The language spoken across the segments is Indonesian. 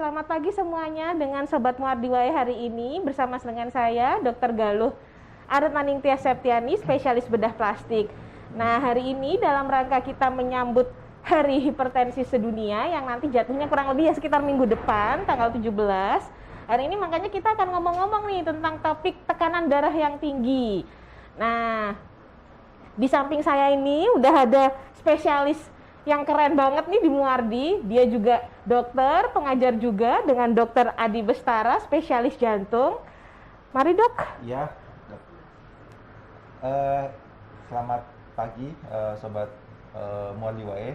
selamat pagi semuanya dengan Sobat Muardiwai hari ini bersama dengan saya Dr. Galuh Aritmaningtyas Septiani, spesialis bedah plastik. Nah, hari ini dalam rangka kita menyambut Hari Hipertensi Sedunia yang nanti jatuhnya kurang lebih ya sekitar minggu depan, tanggal 17. Hari ini makanya kita akan ngomong-ngomong nih tentang topik tekanan darah yang tinggi. Nah, di samping saya ini udah ada spesialis yang keren banget nih di Muardi. Dia juga dokter, pengajar juga dengan Dr. Adi Bestara, spesialis jantung. Mari dok. Iya, dok. Selamat pagi Sobat Muardiwai.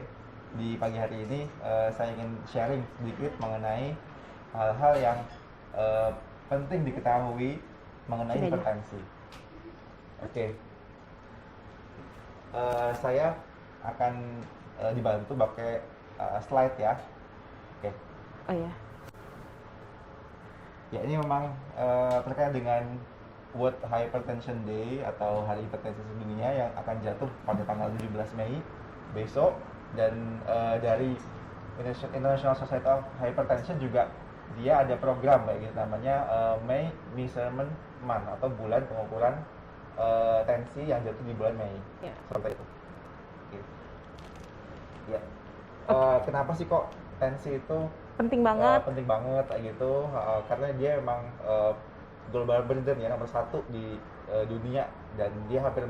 Di pagi hari ini saya ingin sharing sedikit mengenai hal-hal yang penting diketahui mengenai hipertensi. Oke. Saya akan dibantu pakai slide ya. Oke. Oh ya. Ya, ini memang terkait dengan World Hypertension Day atau Hari Hipertensi Sedunia yang akan jatuh pada tanggal 17 Mei besok, dan dari International Society of Hypertension juga dia ada program kayak gitu namanya May Measurement Month atau bulan pengukuran tensi yang jatuh di bulan Mei. Ya. Seperti itu. Oke. Ya. Kenapa sih kok tensi itu Penting banget. penting banget kayak gitu? Karena dia memang global burden ya, nomor satu di dunia, dan dia hampir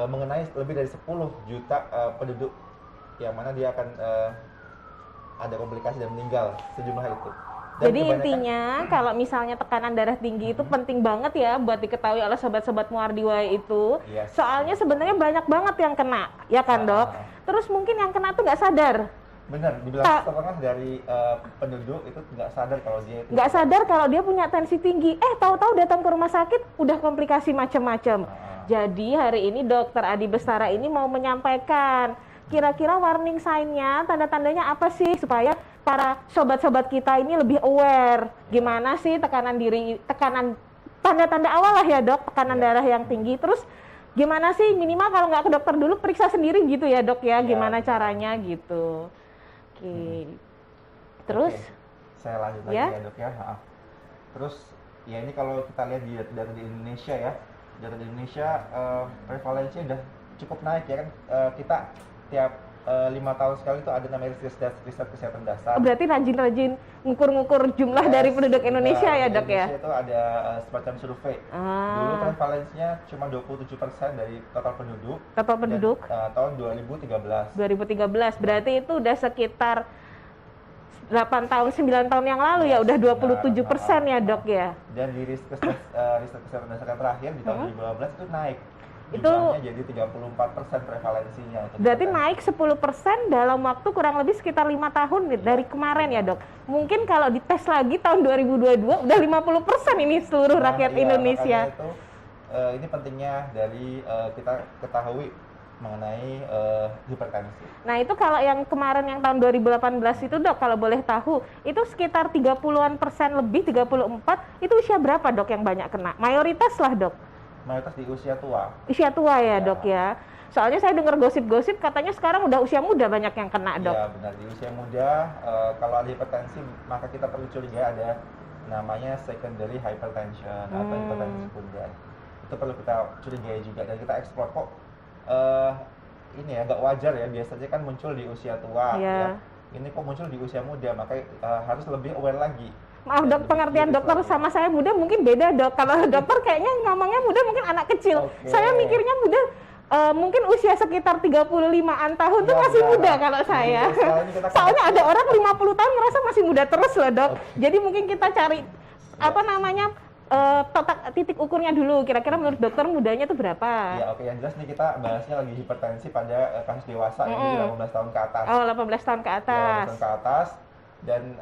mengenai lebih dari 10 juta penduduk, yang mana dia akan ada komplikasi dan meninggal sejumlah itu. Dan Jadi intinya kalau misalnya tekanan darah tinggi itu penting banget ya buat diketahui oleh sobat-sobat Muardiwai itu. Yes. Soalnya sebenarnya banyak banget yang kena, ya kan dok? Terus mungkin yang kena tuh nggak sadar. Benar, dibilang setengah dari penduduk itu nggak sadar kalau dia itu Nggak sadar kalau dia punya tensi tinggi. Tahu-tahu datang ke rumah sakit udah komplikasi macam-macam. Jadi hari ini Dokter Adi Bestara ini mau menyampaikan kira-kira warning sign-nya, tanda-tandanya apa sih supaya para sobat-sobat kita ini lebih aware gimana sih tekanan tanda-tanda awal lah ya dok, tekanan darah yang tinggi. Terus gimana sih minimal kalau nggak ke dokter dulu periksa sendiri gitu ya dok ya, gimana caranya gitu. Oke. Terus saya lanjut lagi ya dok ya. Terus ya, ini kalau kita lihat di data di Indonesia ya, data di Indonesia prevalensinya udah cukup naik ya kan. Kita tiap 5 tahun sekali itu ada namanya riset kesehatan dasar. Berarti rajin-rajin ngukur-ngukur jumlah dari penduduk Indonesia ya dok ya? Indonesia itu ada semacam survei. Dulu prevalensinya cuma 27% dari total penduduk. Total penduduk? Dan, tahun 2013. 2013, berarti itu udah sekitar 8 tahun, 9 tahun yang lalu ya, udah 27% ya dok ya? Dan di riset kesehatan dasar yang terakhir di tahun 2015 itu naik. Itu jumlahnya jadi 34% prevalensinya. Berarti naik 10% dalam waktu kurang lebih sekitar 5 tahun dari kemarin ya dok. Mungkin kalau dites lagi tahun 2022 udah 50% ini seluruh rakyat Indonesia. Itu, ini pentingnya dari kita ketahui mengenai hipertensi. Nah itu kalau yang kemarin yang tahun 2018 itu dok, kalau boleh tahu itu sekitar 30-an% lebih, 34, itu usia berapa dok yang banyak kena? Mayoritas lah dok. Mayoritas di usia tua. Usia tua ya dok ya. Soalnya saya dengar gosip-gosip katanya sekarang udah usia muda banyak yang kena dok. Iya benar, di usia muda kalau ada hipertensi maka kita perlu curiga ada namanya secondary hypertension atau hipertensi sekunder. Itu perlu kita curigai juga, dan kita eksplor kok ini ya nggak wajar ya, biasanya kan muncul di usia tua ya. Ini kok muncul di usia muda, maka harus lebih aware lagi. Maaf dok, pengertian dokter sama saya muda mungkin beda dok. Kalau dokter kayaknya ngomongnya muda mungkin anak kecil. Saya mikirnya muda mungkin usia sekitar 35-an tahun tuh masih muda kalau saya. Soalnya ada orang 50 tahun ngerasa masih muda terus loh dok. Jadi mungkin kita cari titik ukurnya dulu. Kira-kira menurut dokter mudanya tuh berapa? Ya oke, yang jelas nih kita bahasnya lagi hipertensi pada kasus dewasa yang 18 tahun ke atas. Oh, 18 tahun ke atas. 18 tahun ke atas. Dan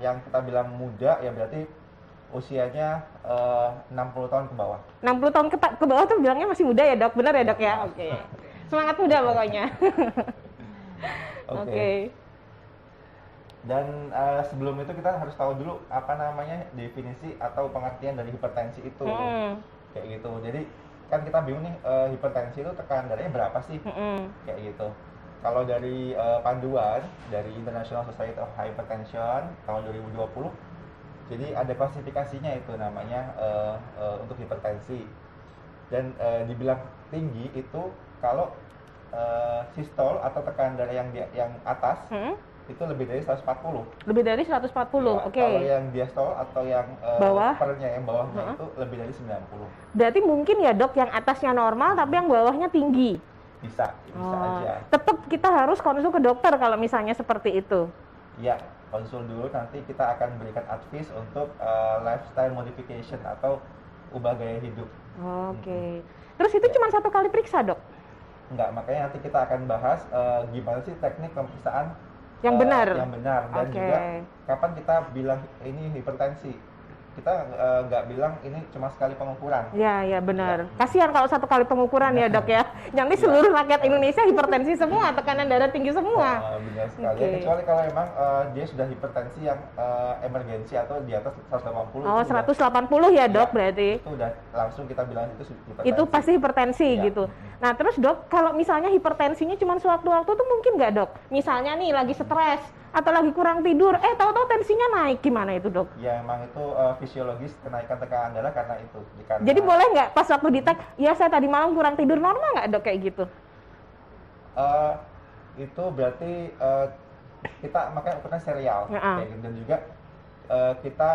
yang kita bilang muda ya berarti usianya 60 tahun ke bawah. 60 tahun ke bawah tuh bilangnya masih muda ya dok, benar ya dok ya? Oke. Semangat muda pokoknya. Oke. Dan sebelum itu kita harus tahu dulu apa namanya definisi atau pengertian dari hipertensi itu. Kayak gitu. Jadi kan kita bingung nih, hipertensi itu tekanan darahnya berapa sih? Kayak gitu. kalau dari panduan dari International Society of Hypertension tahun 2020, jadi ada klasifikasinya itu namanya untuk hipertensi. Dan dibilang tinggi itu kalau sistol atau tekanan darah yang atas itu lebih dari 140. Lebih dari 140, Ya, oke. kalau yang diastol atau yang Bawah? pernya yang bawahnya itu lebih dari 90. Berarti mungkin ya dok, yang atasnya normal tapi yang bawahnya tinggi. Bisa aja. Tetap kita harus konsul ke dokter kalau misalnya seperti itu. Ya, konsul dulu, nanti kita akan berikan advice untuk lifestyle modification atau ubah gaya hidup. Oke. Terus itu cuma 1 kali periksa dok? Enggak, makanya nanti kita akan bahas gimana sih teknik pemeriksaan Yang benar? yang benar, dan Oke. juga kapan kita bilang ini hipertensi. Kita nggak bilang ini cuma sekali pengukuran. Ya benar. Kasihan kalau 1 kali pengukuran ya dok ya. Nanti seluruh rakyat Indonesia hipertensi semua, tekanan darah tinggi semua. Benar sekali. Oke. Kecuali kalau memang dia sudah hipertensi yang emergensi atau di atas 180. Oh, itu udah- 180 ya dok Ya, berarti. itu udah langsung kita bilang itu hipertensi. Itu pasti hipertensi Ya. gitu. Nah terus dok, kalau misalnya hipertensinya cuma sewaktu-waktu tuh mungkin nggak dok? Misalnya nih lagi stres atau lagi kurang tidur, tahu-tahu tensinya naik, gimana itu dok? Ya, emang itu fisiologis kenaikan tekanan darah karena itu. Karena, Jadi boleh nggak pas waktu ditek, ya saya tadi malam kurang tidur, normal nggak dok kayak gitu? itu berarti kita makanya ukurnya serial kayak gitu. Dan juga kita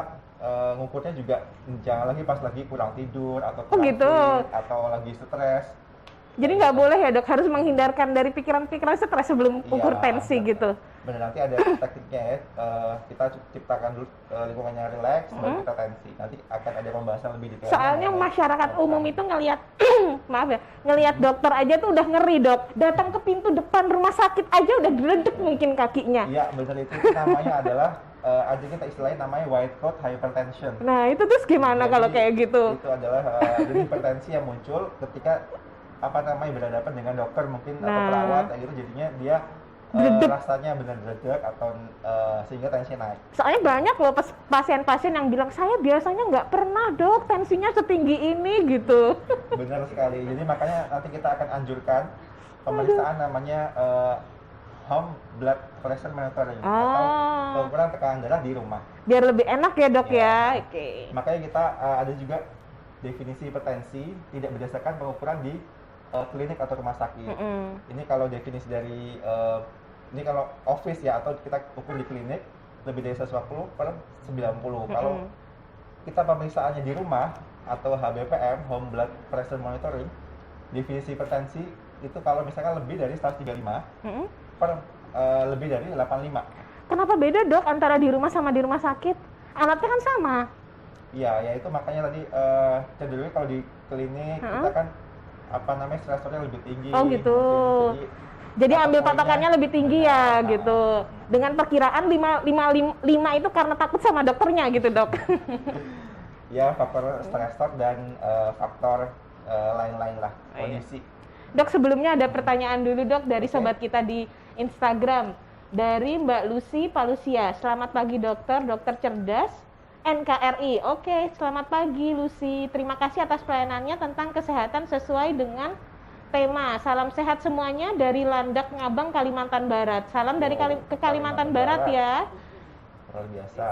ngukurnya juga jangan lagi pas lagi kurang tidur atau kurang gitu. sleep, atau lagi stres. Jadi nggak boleh ya dok, harus menghindarkan dari pikiran-pikiran stres sebelum ukur tensi gitu. Benar, nanti ada tekniknya ya. Kita ciptakan dulu lingkungan yang rileks, baru kita tensi. Nanti akan ada pembahasan lebih detail. Soalnya masyarakat umum itu ngelihat, maaf ya, ngelihat dokter aja tuh udah ngeri dok. Datang ke pintu depan rumah sakit aja udah geledek mungkin kakinya. Iya benar, itu namanya adalah ada kita istilahnya namanya white coat hypertension. Nah itu terus gimana Jadi, kalau kayak gitu? Itu adalah jadi hipertensi yang muncul ketika berhadapan dengan dokter mungkin atau perawat kayak gitu, jadinya dia rasanya benar dedak atau sehingga tensi naik. Soalnya banyak loh pasien-pasien yang bilang saya biasanya nggak pernah dok tensinya setinggi ini gitu. Benar sekali. Jadi makanya nanti kita akan anjurkan pemeriksaan namanya home blood pressure monitoring atau pengukuran tekanan darah di rumah. Biar lebih enak ya dok ya. Oke. Makanya kita ada juga definisi hipertensi tidak berdasarkan pengukuran di klinik atau rumah sakit. Ini kalau definisi dari ini kalau office ya, atau kita ukur di klinik lebih dari 140/90. Kalau kita pemeriksaannya di rumah atau HBPM, home blood pressure monitoring, definisi hipertensi itu kalau misalkan lebih dari 135 lebih dari 85. Kenapa beda dok antara di rumah sama di rumah sakit? Alatnya kan sama. Iya, ya itu makanya tadi cenderungnya kalau di klinik kita kan stresornya lebih tinggi. Oh gitu. Jadi ambil patokannya lebih tinggi ya gitu. Dengan perkiraan 5 itu karena takut sama dokternya gitu dok. Ya, faktor stresor dan faktor lain-lain lah, kondisi. Dok, sebelumnya ada pertanyaan dulu dok dari sobat kita di Instagram. Dari Mbak Lucy Palusia. Selamat pagi dokter cerdas NKRI. Oke, selamat pagi Lucy. Terima kasih atas pelayanannya tentang kesehatan sesuai dengan tema. Salam sehat semuanya dari Landak, Ngabang, Kalimantan Barat. Salam dari Kalimantan Barat ya. Luar biasa.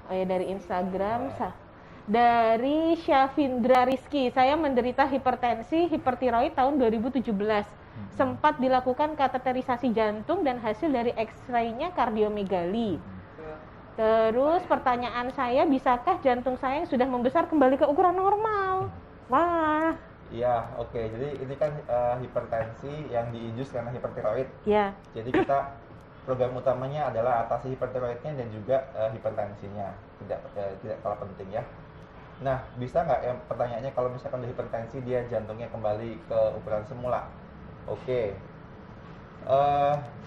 Oh ya, dari Instagram. Dari Syafindra Rizky. Saya menderita hipertensi, hipertiroid tahun 2017. Sempat dilakukan kateterisasi jantung dan hasil dari X-ray-nya kardiomegali. Terus pertanyaan saya, bisakah jantung saya yang sudah membesar kembali ke ukuran normal? Wah. Iya, oke. Jadi ini kan hipertensi yang diinjus karena hipertiroid. Iya. Jadi kita program utamanya adalah atasi hipertiroidnya dan juga hipertensinya. Tidak kalah penting ya. Nah, bisa nggak pertanyaannya kalau misalkan udah hipertensi dia jantungnya kembali ke ukuran semula? Oke.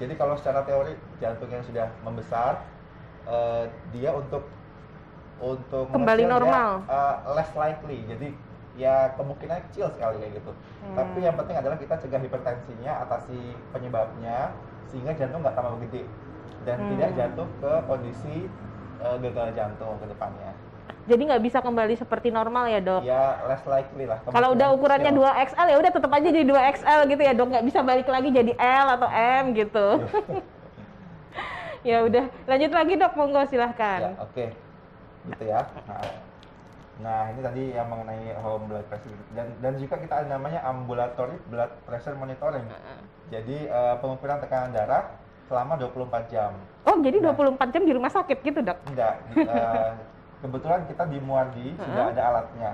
Jadi kalau secara teori jantung yang sudah membesar, dia untuk kembali mengecil normal, dia, less likely. Jadi ya kemungkinan kecil sekali kayak gitu. Tapi yang penting adalah kita cegah hipertensinya, atasi penyebabnya sehingga jantung nggak tambah gede dan tidak jatuh ke kondisi gagal jantung ke depannya. Jadi nggak bisa kembali seperti normal ya dok? Ya less likely lah. Kalau udah ukurannya kecil. 2XL ya udah tetap aja jadi 2XL gitu ya dok, nggak bisa balik lagi jadi L atau M gitu. Ya udah, lanjut lagi dok, monggo Ya, silahkan. oke. Gitu ya. Nah, ini tadi yang mengenai home blood pressure dan juga kita ada namanya ambulatory blood pressure monitoring. Jadi pengukuran tekanan darah selama 24 jam. Oh jadi Nah. 24 jam di rumah sakit gitu dok? Enggak, kebetulan kita di Muardi sudah ada alatnya.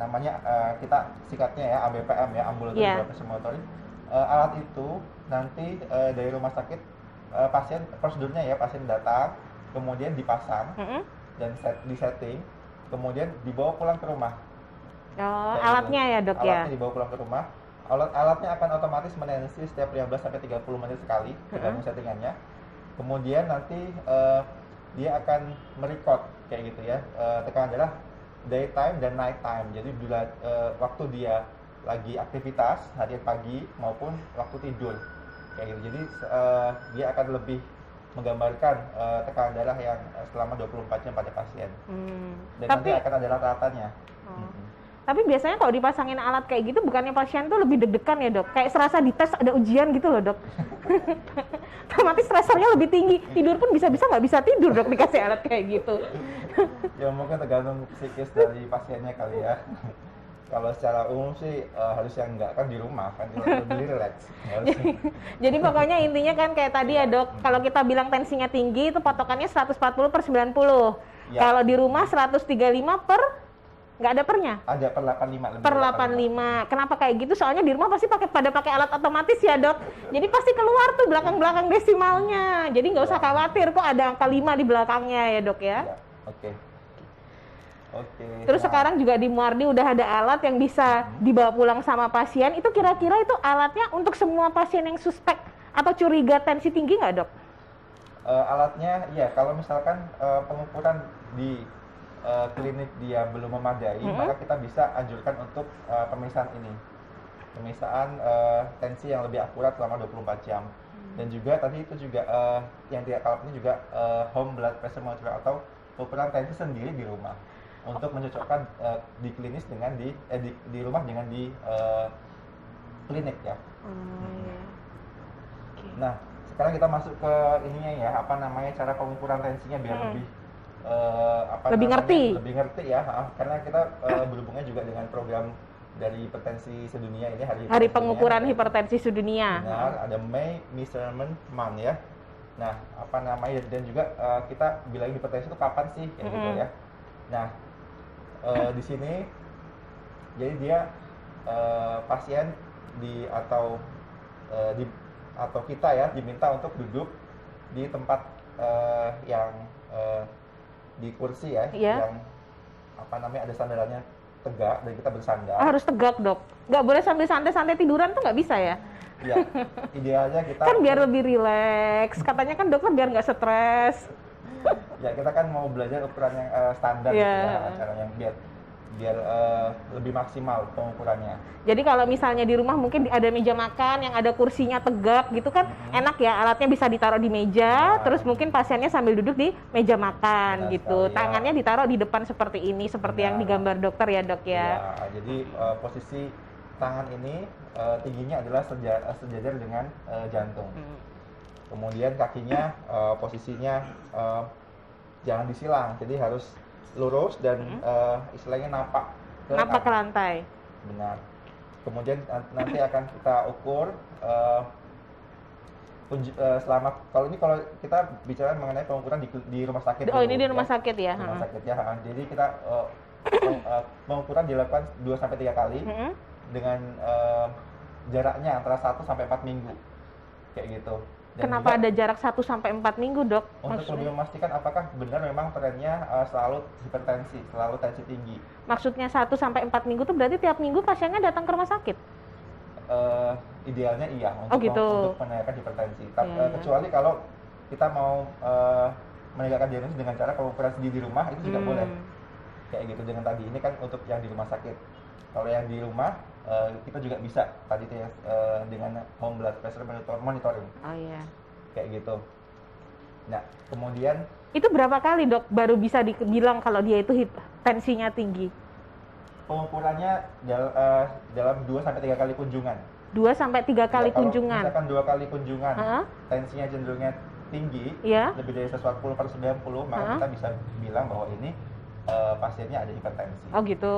Namanya kita sikatnya ya ABPM ya, ambulatory blood pressure monitoring. Alat itu nanti dari rumah sakit pasien prosedurnya ya, pasien datang, kemudian dipasang dan disetting, kemudian dibawa pulang ke rumah. Oh, Kayak alatnya gitu. ya dok ya? Alatnya dibawa pulang ke rumah. Alatnya akan otomatis menensi setiap 15 sampai 30 menit sekali, tergantung settingannya. Kemudian nanti dia akan merecord kayak gitu ya, tekanan darah daytime dan night time. Jadi bila waktu dia lagi aktivitas harian pagi maupun waktu tidur kayak gitu. Jadi dia akan lebih menggambarkan tekanan darah yang selama 24 jam pada pasien. Dan nanti akan ada rata-ratanya. Tapi biasanya kalau dipasangin alat kayak gitu, bukannya pasien tuh lebih deg-degan ya dok? Kayak serasa dites ada ujian gitu loh dok. Otomatis stresornya lebih tinggi, tidur pun bisa-bisa nggak bisa tidur dok dikasih alat kayak gitu. Ya mungkin tergantung psikis dari pasiennya kali ya. Kalau secara umum sih harusnya enggak, kan di rumah kan lebih relax. Jadi pokoknya intinya kan kayak tadi ya dok, kalau kita bilang tensinya tinggi itu patokannya 140/90. Ya. Kalau di rumah 135 per nggak ada pernya? Ada per 85 lebih. Per 85. Kenapa kayak gitu? Soalnya di rumah pasti pada pakai alat otomatis ya dok. Jadi pasti keluar tuh belakang-belakang desimalnya. Jadi nggak usah khawatir kok ada angka 5 di belakangnya ya dok ya. Oke. Terus sekarang juga di Muardi udah ada alat yang bisa dibawa pulang sama pasien. Itu kira-kira itu alatnya untuk semua pasien yang suspek atau curiga tensi tinggi nggak dok? Alatnya ya kalau misalkan pengukuran di klinik dia belum memadai, maka kita bisa anjurkan untuk pemeriksaan ini. Pemeriksaan tensi yang lebih akurat selama 24 jam. Dan juga tadi itu juga yang tidak kalah penting juga home blood pressure monitoring atau ukuran tensi sendiri di rumah. Untuk mencocokkan di klinis dengan di rumah dengan di klinik ya. Nah, sekarang kita masuk ke ininya ya, apa namanya cara pengukuran tensinya biar lebih ngerti ya, karena kita berhubungnya juga dengan program dari hipertensi sedunia ini, hari pengukuran hipertensi sedunia. Benar, ada May Measurement Month ya. Nah, apa namanya, dan juga kita bilang hipertensi itu kapan sih kayak gitu ya. Nah, di sini jadi dia pasien atau kita ya diminta untuk duduk di tempat yang di kursi ya, yang apa namanya ada sandarannya tegak dan kita bersandar. Harus tegak dok, nggak boleh sambil santai-santai tiduran tuh nggak bisa ya? Iya, idealnya kita kan biar lebih rileks, katanya kan dokter biar nggak stres. Ya kita kan mau belajar ukuran yang standar gitu ya, caranya biar lebih maksimal pengukurannya. Jadi kalau misalnya di rumah mungkin ada meja makan yang ada kursinya tegak gitu kan, enak ya, alatnya bisa ditaruh di meja, terus mungkin pasiennya sambil duduk di meja makan gitu. Sekali, tangannya ditaruh di depan seperti ini, seperti yang digambar dokter ya dok ya. Ya, jadi posisi tangan ini tingginya adalah sejajar dengan jantung. Kemudian kakinya posisinya jangan disilang, jadi harus lurus dan istilahnya napak ke lantai. Benar. Kemudian nanti akan kita ukur selama kalau kita bicara mengenai pengukuran di rumah sakit. Oh, ini di rumah sakit ya. Di rumah sakit ya. Jadi kita pengukuran dilakukan 2 sampai 3 kali dengan jaraknya antara 1 sampai 4 minggu. Kayak gitu. Dan kenapa ada jarak 1 sampai 4 minggu, Dok? Untuk lebih memastikan apakah benar memang trennya selalu hipertensi, selalu tensi tinggi. Maksudnya 1 sampai 4 minggu itu berarti tiap minggu pasiennya datang ke rumah sakit? Idealnya iya untuk menanyakan hipertensi. Kecuali kalau kita mau menegakkan diagnosis dengan cara pengukuran sendiri di rumah, itu juga boleh. Kayak gitu dengan tadi, ini kan untuk yang di rumah sakit. Kalau yang di rumah, kita juga bisa tadi itu ya, dengan home blood pressure monitoring. Oh iya. Kayak gitu. Nah, kemudian Itu berapa kali dok baru bisa dibilang kalau dia itu tensinya tinggi? Pengukurannya dalam 2-3 kali kunjungan. 2-3 kali Ya, kalau kunjungan. misalkan 2 kali kunjungan, Heeh. tensinya cenderungnya tinggi, Iya. lebih dari 140/90, maka Heeh. kita bisa bilang bahwa ini pasiennya ada hipertensi. Oh gitu.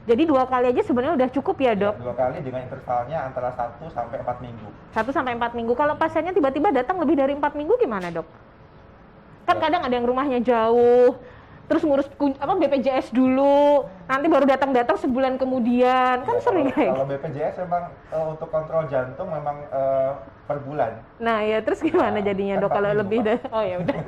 Jadi 2 kali aja sebenarnya udah cukup ya dok? 2 kali dengan intervalnya antara 1-4 minggu. 1-4 minggu. Kalau pasiennya tiba-tiba datang lebih dari 4 minggu gimana dok? Kan Ya. kadang ada yang rumahnya jauh, terus ngurus BPJS dulu, nanti baru datang sebulan kemudian, kan Ya, sering kayak kalau gitu. BPJS memang untuk kontrol jantung memang per bulan. Nah ya terus gimana Nah, jadinya kan dok 4 kalau minggu, lebih Pak. dari, oh ya udah.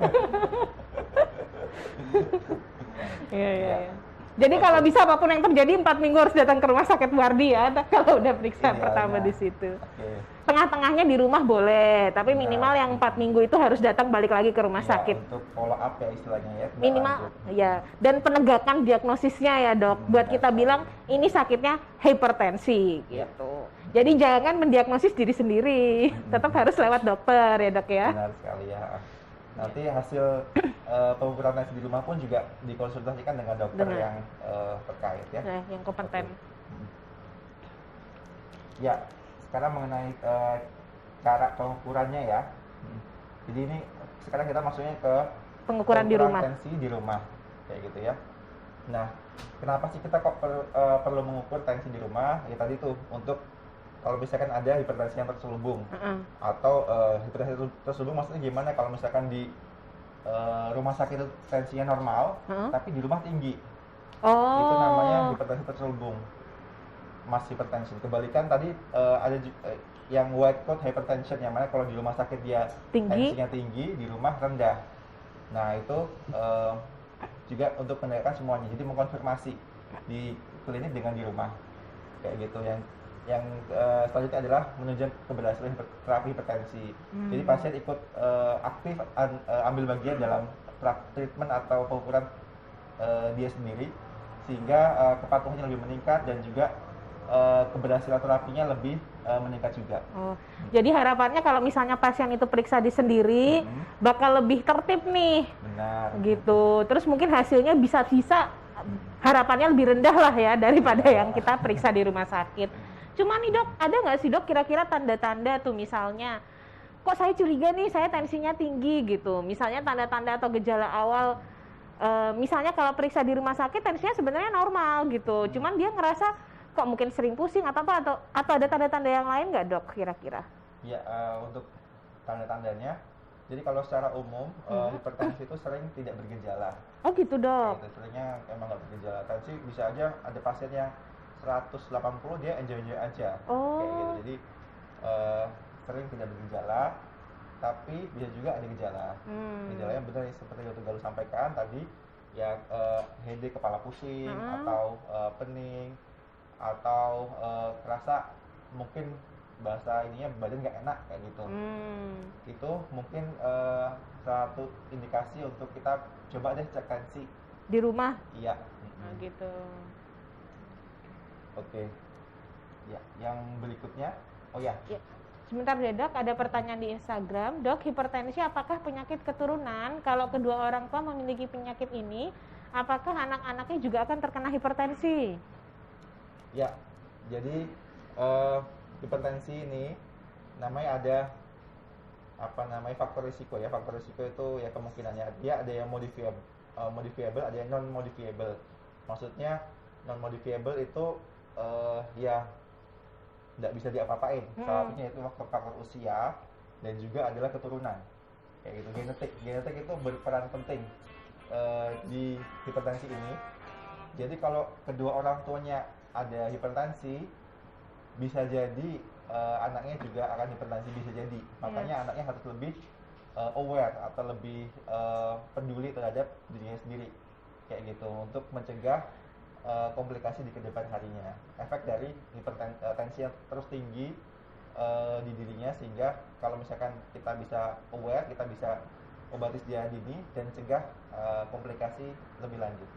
Iya iya. Ya. Iya. Jadi Oke. kalau bisa apapun yang terjadi 4 minggu harus datang ke rumah sakit Wardi ya, kalau udah periksa Idealnya. pertama di situ. Oke. Tengah-tengahnya di rumah boleh, tapi Benar. minimal yang 4 minggu itu harus datang balik lagi ke rumah Ya, sakit. untuk follow up ya istilahnya ya. tindak Minimal lanjut. ya, dan penegakan diagnosisnya ya dok, buat Benar kita sekali. bilang ini sakitnya hipertensi Ya. gitu. Jadi jangan mendiagnosis diri sendiri, tetap harus lewat dokter ya dok ya. Benar sekali ya. Nanti hasil pengukuran tensi di rumah pun juga dikonsultasikan dengan dokter Dengan. yang terkait ya. Nah, yang kompeten. Oke. Ya, sekarang mengenai cara pengukurannya ya. Jadi ini sekarang kita masuknya ke Pengukuran di rumah. tensi di rumah, kayak gitu ya. Nah, kenapa sih kita kok perlu mengukur tensi di rumah? Ya tadi tuh untuk kalau misalkan ada hipertensi yang terselubung Heeh. atau hipertensi terselubung maksudnya gimana? Kalau misalkan di rumah sakit itu tensinya normal, Heeh. tapi di rumah tinggi, Oh. itu namanya hipertensi terselubung, mass hypertension. Kebalikan tadi ada yang white coat hypertension, yang mana kalau di rumah sakit dia Tinggi. tensinya tinggi, di rumah rendah. Nah itu juga untuk menandakan semuanya, jadi mengkonfirmasi di klinik dengan di rumah, kayak gitu. Yang selanjutnya adalah menunjang keberhasilan terapi hipertensi. Jadi pasien ikut aktif ambil bagian dalam treatment atau pengukuran dia sendiri, sehingga kepatuhannya lebih meningkat dan juga keberhasilan terapinya lebih meningkat juga. Oh, jadi harapannya kalau misalnya pasien itu periksa di sendiri, bakal lebih tertib nih, Benar. gitu. Terus mungkin hasilnya bisa harapannya lebih rendah lah ya daripada yang kita periksa di rumah sakit. Cuma nih dok, ada nggak sih dok kira-kira tanda-tanda tuh misalnya, kok saya curiga nih saya tensinya tinggi gitu. Misalnya tanda-tanda atau gejala awal, misalnya kalau periksa di rumah sakit tensinya sebenarnya normal gitu. Cuman dia ngerasa kok mungkin sering pusing atau apa, atau ada tanda-tanda yang lain nggak dok kira-kira? Ya, untuk tanda-tandanya, jadi kalau secara umum hipertensi itu sering tidak bergejala. Oh gitu dok. Gitu, seringnya emang nggak bergejala. Tensi bisa aja ada pasien yang 180 dia enjoy-enjoy aja, Oh. kayak gitu. Jadi sering tidak bergejala, tapi bisa juga ada gejala. Gejalanya benar seperti yang Galuh sampaikan tadi, ya headache, kepala pusing, atau pening, atau kerasa mungkin bahasa ininya badan nggak enak kayak gitu. Itu mungkin satu indikasi untuk kita coba deh cek tensi. Di rumah. Iya. Nah, gitu. Oke. Ya, yang berikutnya, oh ya, Ya. Sebentar deh dok, ada pertanyaan di Instagram. Dok, hipertensi apakah penyakit keturunan? Kalau kedua orang tua memiliki penyakit ini, apakah anak-anaknya juga akan terkena hipertensi? ya. Jadi hipertensi ini namanya ada faktor risiko ya. Faktor risiko itu ya kemungkinannya dia ada yang modifiable, ada yang non modifiable. Maksudnya non modifiable itu ya nggak bisa diapa-apain. Salah satunya itu faktor usia dan juga adalah keturunan, kayak gitu. Genetik itu berperan penting di hipertensi ini. Jadi kalau kedua orang tuanya ada hipertensi, bisa jadi anaknya juga akan hipertensi, bisa jadi. Makanya anaknya harus lebih aware atau lebih peduli terhadap dirinya sendiri, kayak gitu, untuk mencegah komplikasi di kedepan harinya. Efek dari hipertensi yang terus tinggi di dirinya, sehingga kalau misalkan kita bisa aware, kita bisa obati sejak dini dan cegah komplikasi lebih lanjut.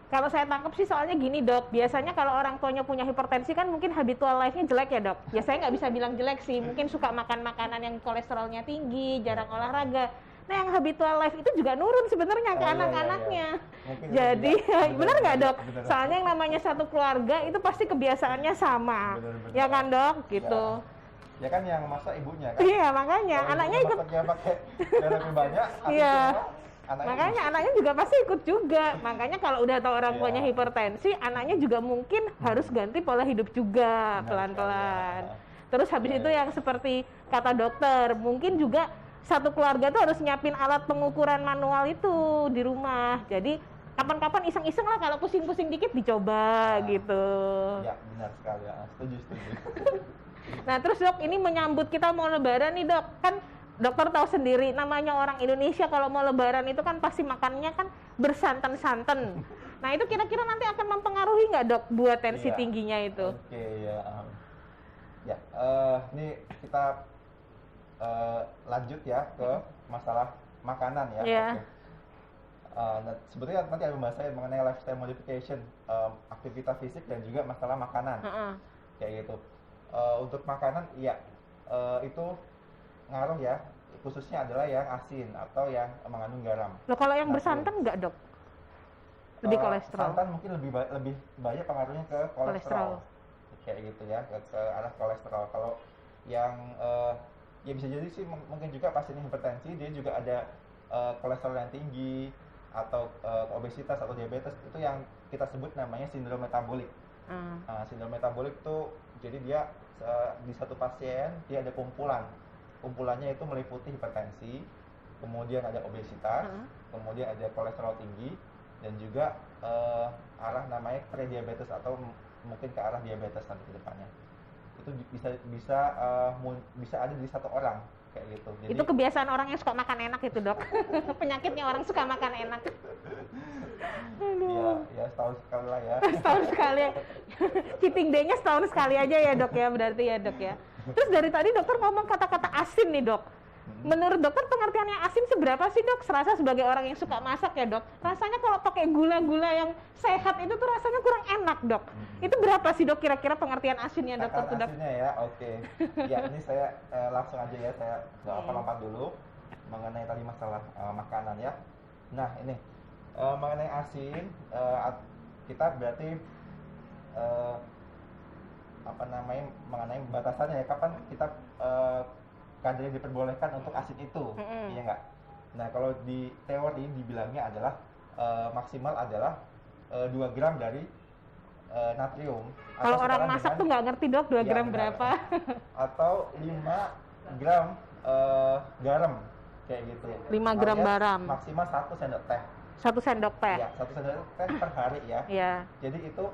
Kalau saya tangkap sih soalnya gini dok, biasanya kalau orang tuanya punya hipertensi kan mungkin habitual life-nya jelek ya dok. Ya saya nggak bisa bilang jelek sih, mungkin suka makan makanan yang kolesterolnya tinggi, jarang olahraga. Nah, yang habitual life itu juga nurun sebenarnya ke Oh, iya, iya, anak-anaknya. iya. Mungkin itu Jadi, juga. benar nggak dok? Bener. Soalnya yang namanya satu keluarga itu pasti kebiasaannya sama, Bener. ya kan dok? Gitu. Ya kan yang masak ibunya kan. Iya, makanya Kalau anaknya ibunya ikut. masaknya pakai garam lebih banyak, Iya. anaknya Makanya anaknya juga pasti ikut juga. Makanya kalau udah tahu orang Iya. tuanya hipertensi, anaknya juga mungkin harus ganti pola hidup juga Benar pelan-pelan. sekali, ya. Terus habis Iya, itu iya. yang seperti kata dokter, mungkin juga satu keluarga tuh harus nyiapin alat pengukuran manual itu di rumah. Jadi kapan-kapan iseng-iseng lah kalau pusing-pusing dikit dicoba gitu. Ya, benar sekali ya. Setuju. Nah terus dok, ini menyambut kita mau lebaran nih dok, kan dokter tahu sendiri namanya orang Indonesia kalau mau lebaran itu kan pasti makannya kan bersantan-santan. Nah itu kira-kira nanti akan mempengaruhi nggak dok buat tensi Iya. tingginya itu? Oke, ya. Ya, ini kita lanjut ya ke masalah makanan ya. Iya. Oke. Nah, sebetulnya nanti ada pembahasan mengenai lifestyle modification, aktivitas fisik dan juga masalah makanan, Heeh. kayak gitu. Untuk makanan, iya, itu ngaruh ya, khususnya adalah yang asin atau yang mengandung garam. Loh kalau yang Nah, bersantan nggak dok? Lebih kolesterol. Santan mungkin lebih banyak pengaruhnya ke kolesterol. Kayak gitu ya, ke arah kolesterol. Kalau yang ya bisa jadi sih mungkin juga pasien hipertensi dia juga ada kolesterol yang tinggi atau obesitas atau diabetes, itu yang kita sebut namanya sindrom metabolik. Sindrom metabolik itu jadi dia di satu pasien dia ada kumpulannya itu meliputi hipertensi, kemudian ada obesitas, kemudian ada kolesterol tinggi, dan juga arah namanya prediabetes atau mungkin ke arah diabetes nanti ke depannya. Itu bisa ada di satu orang kayak gitu. Jadi, Itu kebiasaan orang yang suka makan enak itu dok. Penyakitnya orang suka makan enak. ya setahun sekali lah ya. Setahun sekali. Cheating day-nya setahun sekali aja ya dok ya, berarti ya dok ya. Terus dari tadi dokter ngomong kata-kata asin nih dok. Menurut dokter pengertiannya asin seberapa sih dok? Serasa sebagai orang yang suka masak ya dok, rasanya kalau pakai gula-gula yang sehat itu tuh rasanya kurang enak dok. Itu berapa sih dok kira-kira pengertian asinnya dokter tuh dok? Asinnya ya, oke. Ya ini saya langsung aja ya, saya nggak lompat dulu mengenai tadi masalah makanan ya. Nah ini mengenai asin, kita berarti mengenai batasannya ya, kapan kita kadar yang diperbolehkan untuk asin itu, iya nggak? Nah kalau di teori dibilangnya adalah maksimal adalah 2 gram dari natrium. Kalau orang masak tuh nggak ngerti dok 2 gram berapa. Atau 5 gram garam kayak gitu. 5 gram garam. Maksimal 1 sendok teh. 1 sendok teh. Ya, 1 sendok teh per hari ya. Iya. Jadi itu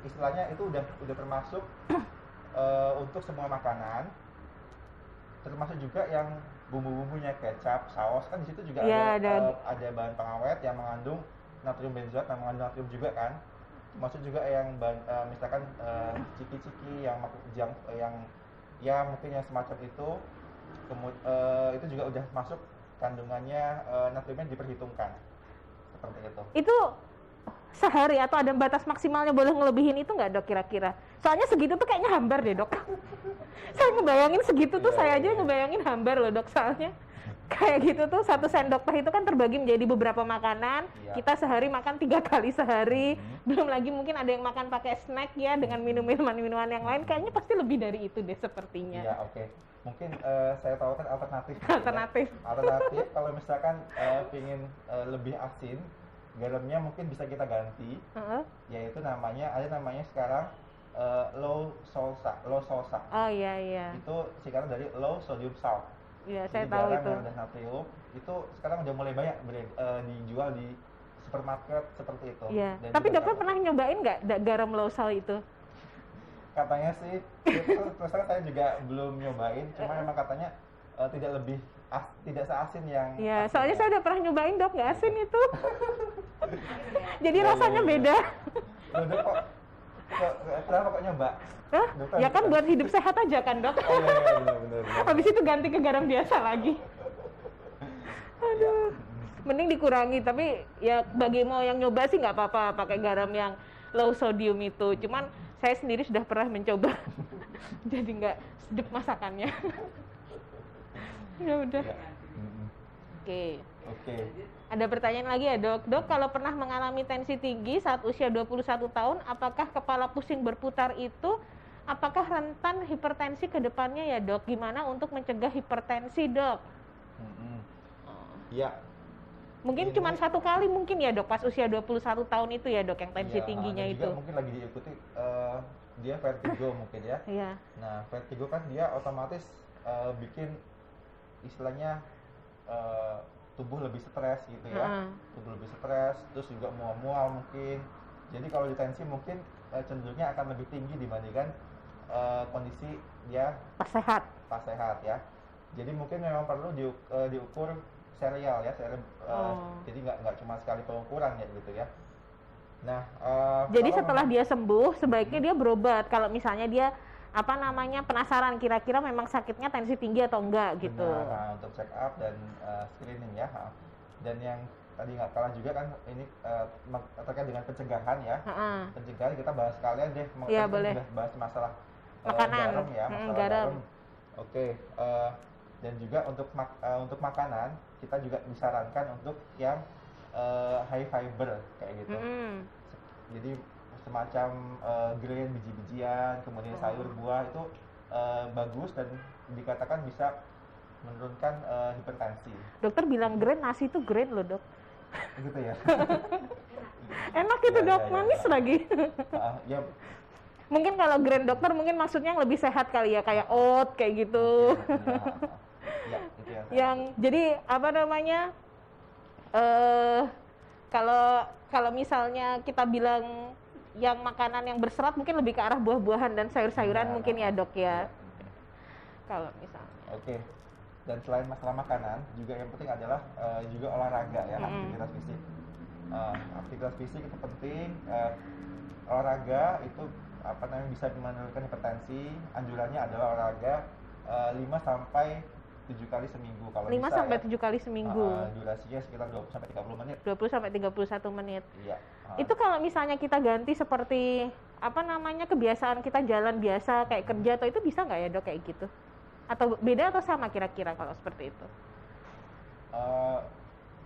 istilahnya itu udah termasuk untuk semua makanan. Termasuk juga yang bumbu-bumbunya kecap, saus, kan di situ juga ada bahan pengawet yang mengandung natrium benzoat, yang mengandung natrium juga kan. Termasuk juga yang misalkan ciki-ciki yang ya mungkin yang semacam itu, itu juga udah masuk kandungannya, natriumnya diperhitungkan seperti itu. Itu sehari atau ada batas maksimalnya boleh ngelebihin itu nggak dok kira-kira? Soalnya segitu tuh kayaknya hambar deh dok. Saya ngebayangin segitu tuh, saya aja ngebayangin hambar loh dok, soalnya kayak gitu tuh 1 sendok teh itu kan terbagi menjadi beberapa makanan. Kita sehari makan 3 kali sehari. Belum lagi mungkin ada yang makan pakai snack ya, dengan minuman yang lain, kayaknya pasti lebih dari itu deh sepertinya. Iya, oke. Mungkin saya tawarkan alternatif. Alternatif. Alternatif kalau misalkan pingin lebih asin, garamnya mungkin bisa kita ganti, yaitu ada namanya sekarang low salsa. Oh iya. Itu sekarang dari low sodium salt. Iya, Jadi saya tahu garam itu. yang rendah natrium itu sekarang udah mulai banyak dijual di supermarket seperti itu. Iya. Dan Tapi juga dokter pernah nyobain nggak garam low salt itu? katanya sih, itu terus terang saya juga belum nyobain, cuma memang katanya tidak seasin yang Iya, asin soalnya ya. saya udah pernah nyobain dok, nggak asin itu. Jadi Iya, rasanya iya. beda. Loh, Dok, kenapa kok nyoba? Hah? Dokter, Ya kan dokter. buat hidup sehat aja kan dok. Oh iya, benar. Habis itu ganti ke garam biasa lagi. Aduh, mending dikurangi. Tapi ya bagi mau yang nyoba sih nggak apa-apa pakai garam yang low sodium itu. Cuman saya sendiri sudah pernah mencoba, jadi nggak sedap masakannya. Ya udah. Ya. Oke. Oke. Ada pertanyaan lagi ya dok? Dok, kalau pernah mengalami tensi tinggi saat usia 21 tahun, apakah kepala pusing berputar itu, apakah rentan hipertensi ke depannya ya dok? Gimana untuk mencegah hipertensi dok? Mm-mm. Ya, Mungkin ini cuma satu kali mungkin ya dok, pas usia 21 tahun itu ya dok, yang tensi ya, tingginya dan itu. juga mungkin lagi diikuti dia vertigo mungkin ya. Iya. Nah, vertigo kan dia otomatis bikin istilahnya eh, tubuh lebih stres gitu ya. Heeh. Tubuh lebih stres, terus juga mual-mual mungkin. Jadi kalau di tensi mungkin cenderungnya akan lebih tinggi dibandingkan kondisi dia Pas sehat. pas sehat ya. Jadi mungkin memang perlu diukur serial ya, Oh. jadi nggak cuma sekali pengukuran ya gitu ya. Nah, Jadi kalau setelah memang- dia sembuh, sebaiknya dia berobat. Kalau misalnya dia apa namanya penasaran kira-kira memang sakitnya tensi tinggi atau enggak gitu. benar, nah, untuk check up dan screening ya. Dan yang tadi nggak kalah juga kan ini terkait dengan pencegahan ya. Heeh. Pencegahan kita bahas sekalian deh. Iya, Tadi boleh. sudah bahas masalah Makanan. garam ya, masalah Garam. Oke, dan juga untuk makanan kita juga disarankan untuk yang high fiber kayak gitu. Mm-mm. Jadi semacam grain biji-bijian, kemudian sayur buah itu bagus dan dikatakan bisa menurunkan hipertensi. Dokter bilang grain, nasi itu grain loh dok. Gitu ya. Enak itu Iya, dok, iya, iya. manis lagi. Ya, Mungkin kalau grain dokter mungkin maksudnya yang lebih sehat kali ya, kayak oat kayak gitu. ya, itu ya. Yang jadi apa namanya? Kalau kalau misalnya kita bilang yang makanan yang berserat mungkin lebih ke arah buah-buahan dan sayur-sayuran Benar, mungkin ya dok ya. Iya. Kalau misalnya. Oke. Dan selain masalah makanan, juga yang penting adalah juga olahraga ya, Mm-mm. aktivitas fisik. Aktivitas fisik itu penting. Olahraga itu apa namanya bisa menurunkan hipertensi. Anjurannya adalah olahraga 5 sampai 7 kali seminggu kalau 5 bisa sampai ya. 7 kali seminggu. Durasinya sekitar 20 sampai 30 menit. 20 sampai 31 menit. Iya. Itu kalau misalnya kita ganti seperti apa namanya kebiasaan kita jalan biasa kayak kerja atau itu bisa nggak ya dok kayak gitu? Atau beda atau sama kira-kira kalau seperti itu?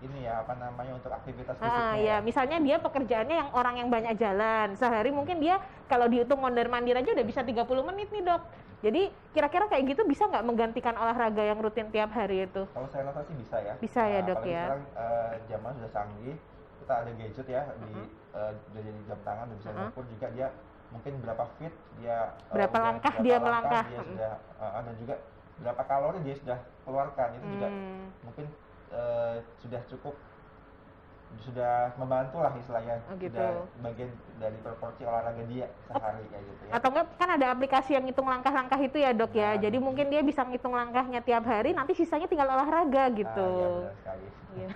Ini ya apa namanya untuk aktivitas fisiknya Ya, misalnya dia pekerjaannya yang orang yang banyak jalan. Sehari mungkin dia kalau dihitung mondar-mandir aja udah bisa 30 menit nih, Dok. Jadi kira-kira kayak gitu bisa nggak menggantikan olahraga yang rutin tiap hari itu? Kalau saya rasa sih bisa ya. Bisa ya, Dok, apalagi ya. Sekarang zaman sudah canggih, kita ada gadget ya udah jadi jam tangan, udah bisa mengukur juga dia mungkin berapa feet dia Berapa langkah dia melangkah. dia sudah dan juga berapa kalori dia sudah keluarkan itu juga mungkin sudah cukup sudah membantu lah istilahnya gitu. sudah bagian dari proporsi olahraga dia sehari kayak gitu ya. Atau enggak kan ada aplikasi yang ngitung langkah-langkah itu ya dok ya. Nah. Jadi mungkin dia bisa ngitung langkahnya tiap hari, nanti sisanya tinggal olahraga gitu. Iya benar sekali. Iya.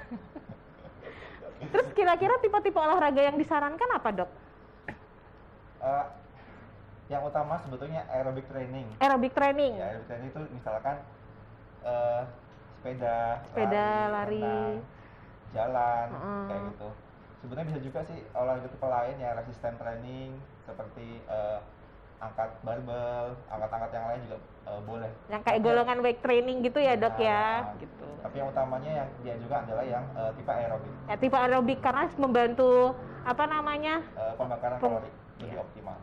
Terus kira-kira tipe-tipe olahraga yang disarankan apa dok? Yang utama sebetulnya aerobic training. Aerobic training. Ya, aerobic training itu misalkan sepeda, lari, renang, jalan, kayak gitu. Sebenarnya bisa juga sih olahraga tipe lain ya, resistance training seperti angkat barbel, angkat-angkat yang lain juga boleh. Yang kayak golongan weight training gitu ya dok ya. Nah, Gitu. Tapi yang utamanya yang dia juga adalah yang tipe aerobik, Ya, tipe aerobik karena membantu apa namanya? pembakaran kalori lebih optimal.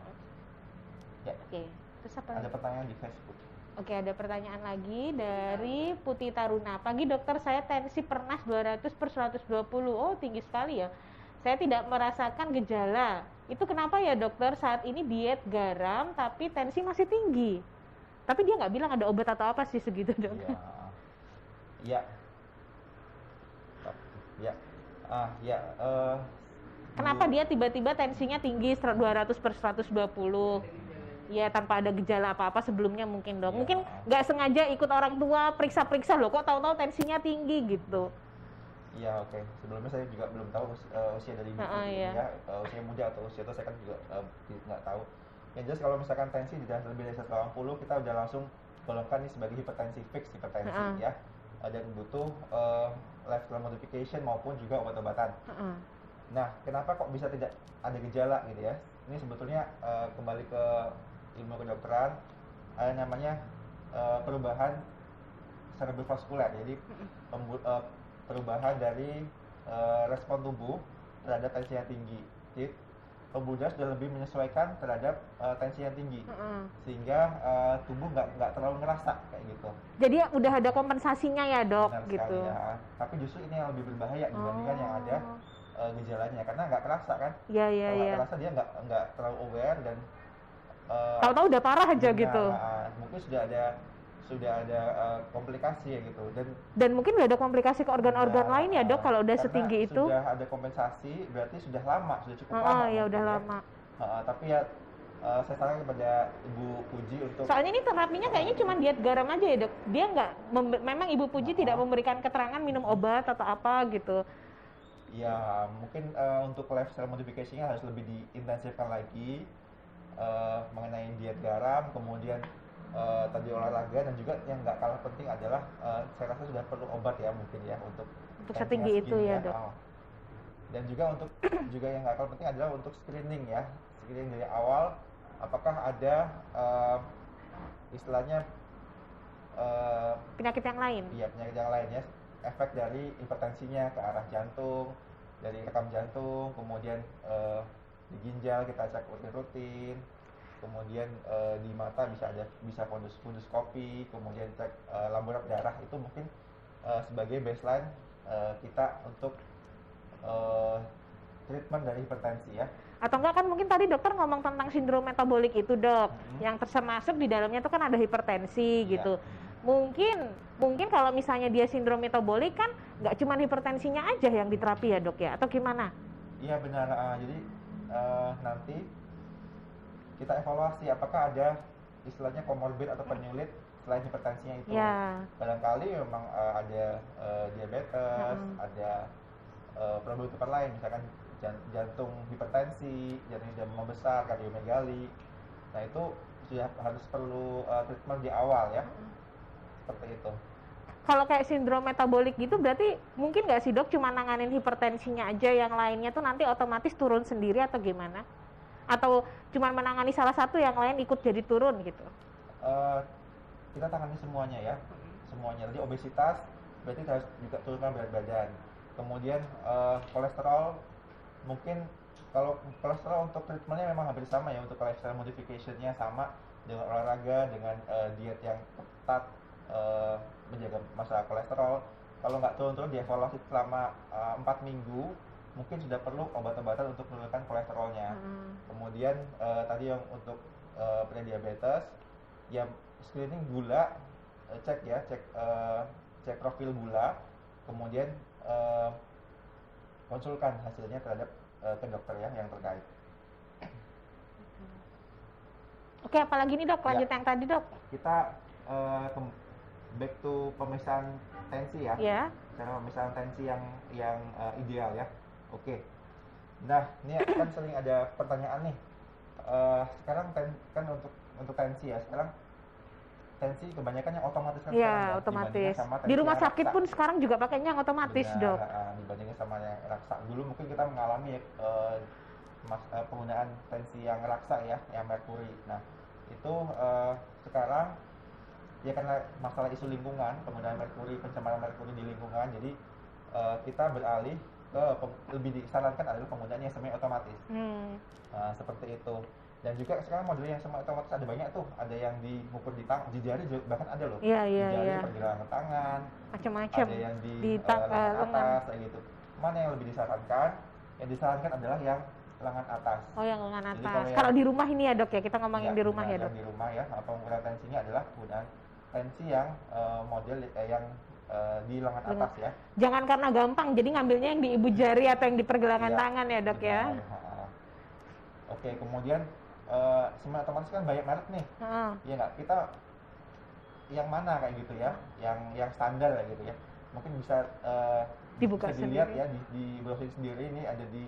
Ya, Oke. Terus apa? ada pertanyaan di Facebook. Oke, ada pertanyaan lagi dari Putih Taruna. Pagi dokter, saya tensi pernah 200/120. Oh, tinggi sekali ya. Saya tidak merasakan gejala. Itu kenapa ya dokter? Saat ini diet garam tapi tensi masih tinggi. Tapi dia nggak bilang ada obat atau apa sih segitu dok. Iya. Iya. Ya. Ya. Kenapa dia tiba-tiba tensinya tinggi 200/120? Ya tanpa ada gejala apa-apa sebelumnya mungkin dok. Ya. Mungkin nggak sengaja ikut orang tua periksa-periksa loh, kok tahu-tahu tensinya tinggi gitu. Iya, oke. Sebelumnya saya juga belum tahu usia dari ibu iya. ya, usia muda atau usia itu saya kan juga nggak tahu. Yang jelas kalau misalkan tensi di lebih dari 180 kita udah langsung golongkan ini sebagai hipertensi fix, hipertensi ya. Dan butuh lifestyle modification maupun juga obat-obatan. Nah, kenapa kok bisa tidak ada gejala gitu ya? Ini sebetulnya kembali ke ilmu kedokteran, ada namanya perubahan cerebrovaskuler. Jadi perubahan dari respon tubuh terhadap tensi yang tinggi. Jadi pembuluh darah sudah lebih menyesuaikan terhadap tensi yang tinggi, sehingga tubuh nggak terlalu ngerasa kayak gitu. Jadi udah ada kompensasinya ya dok, Benar gitu. sekali, ya. Tapi justru ini yang lebih berbahaya dibandingkan yang ada gejalanya, karena nggak kerasa kan. Iya iya Kalau nggak iya. kerasa dia nggak terlalu aware dan Tahu-tahu udah parah aja benar, gitu. mungkin sudah ada komplikasi ya gitu, Dan mungkin nggak ada komplikasi ke organ-organ benar, lain ya dok kalau udah karena setinggi itu. sudah ada kompensasi berarti sudah lama, sudah cukup Oh, lama ya mungkin udah ya. lama. Tapi ya saya sarankan kepada Ibu Puji untuk Soalnya ini terapinya kayaknya cuma diet garam aja ya dok. Dia nggak, memang Ibu Puji tidak memberikan keterangan minum obat atau apa gitu. ya mungkin untuk lifestyle modification-nya harus lebih diintensifkan lagi, mengenai diet garam, kemudian tadi olahraga, dan juga yang nggak kalah penting adalah saya rasa sudah perlu obat ya mungkin ya untuk tensinya Setinggi itu segini ya dok. Dan juga untuk juga yang nggak kalah penting adalah untuk screening ya, screening dari awal apakah ada istilahnya Penyakit yang lain. iya penyakit yang lain ya, efek dari hipertensinya ke arah jantung, dari rekam jantung, kemudian di ginjal kita cek rutin-rutin, kemudian di mata bisa funduskopi, kemudian cek laboratorium darah. Itu mungkin sebagai baseline kita untuk treatment dari hipertensi ya. Atau enggak kan mungkin tadi dokter ngomong tentang sindrom metabolik itu dok, yang termasuk di dalamnya itu kan ada hipertensi gitu. Mungkin kalau misalnya dia sindrom metabolik kan nggak cuma hipertensinya aja yang diterapi ya dok ya, atau gimana? Iya benar. Jadi nanti kita evaluasi apakah ada istilahnya komorbid atau penyulit selain hipertensinya itu. Ya. Barangkali memang ada diabetes, ada problem tempat lain, misalkan jantung hipertensi, jantung sudah membesar, kardiomegali. Nah itu sudah harus perlu treatment di awal ya, seperti itu. Kalau kayak sindrom metabolik gitu berarti mungkin nggak sih dok cuma nanganin hipertensinya aja, yang lainnya tuh nanti otomatis turun sendiri atau gimana? Atau cuma menangani salah satu yang lain ikut jadi turun gitu? Kita tangani semuanya ya, semuanya. Jadi obesitas berarti harus juga turunkan berat badan. Kemudian kolesterol, mungkin kalau kolesterol untuk treatmentnya memang hampir sama ya, untuk lifestyle modification-nya sama dengan olahraga, dengan diet yang ketat, menjaga masalah kolesterol. Kalau nggak turun-turun, dievaluasi selama 4 minggu, mungkin sudah perlu obat-obatan untuk menurunkan kolesterolnya. Kemudian tadi yang untuk prediabetes, ya screening gula, cek profil gula, kemudian konsulkan hasilnya terhadap ke dokter ya yang terkait. Oke, apalagi nih dok, lanjut yang tadi dok. Kita back to pemeriksaan tensi ya. Ya. Cara pemeriksaan tensi yang ideal ya. Oke. Nah, ini kan sering ada pertanyaan nih. Sekarang kan untuk tensi ya. Sekarang tensi kebanyakan yang otomatis kan sekarang Iya, ya, otomatis. dibandingkan sama Di tensi rumah yang sakit raksa. pun sekarang juga pakainya yang otomatis Benar, dok. dibandingkan sama yang raksa. Dulu mungkin kita mengalami penggunaan tensi yang raksa ya, yang merkuri. Nah, itu sekarang ya karena masalah isu lingkungan, penggunaan merkuri, pencemaran merkuri di lingkungan, jadi kita beralih ke lebih disarankan adalah penggunaan yang semi otomatis. Seperti itu. Dan juga sekarang model yang semi otomatis ada banyak tuh, ada yang diukur di jari bahkan ada loh. Iya, Di iya, jari iya. pergelangan tangan, Macam-macam. ada yang di lengan. lengan atas kayak gitu. Mana yang lebih disarankan? Yang disarankan adalah yang lengan atas. Oh, yang lengan Jadi atas. kalau Kalau yang- di rumah ini ya dok ya, kita ngomongin di rumah ya benar, dok. yang di rumah ya. Pengukuran tensinya adalah penggunaan tensi yang model yang di lengan atas ya. Jangan karena gampang, jadi ngambilnya yang di ibu jari atau yang di pergelangan Iya, tangan ya dok ya. benar. Oke, kemudian semi otomatis kan banyak merek nih. Ya nggak, kita yang mana kayak gitu ya, yang standar kayak gitu ya. Mungkin bisa Dibuka bisa dilihat sendiri. ya di browsing sendiri, ini ada di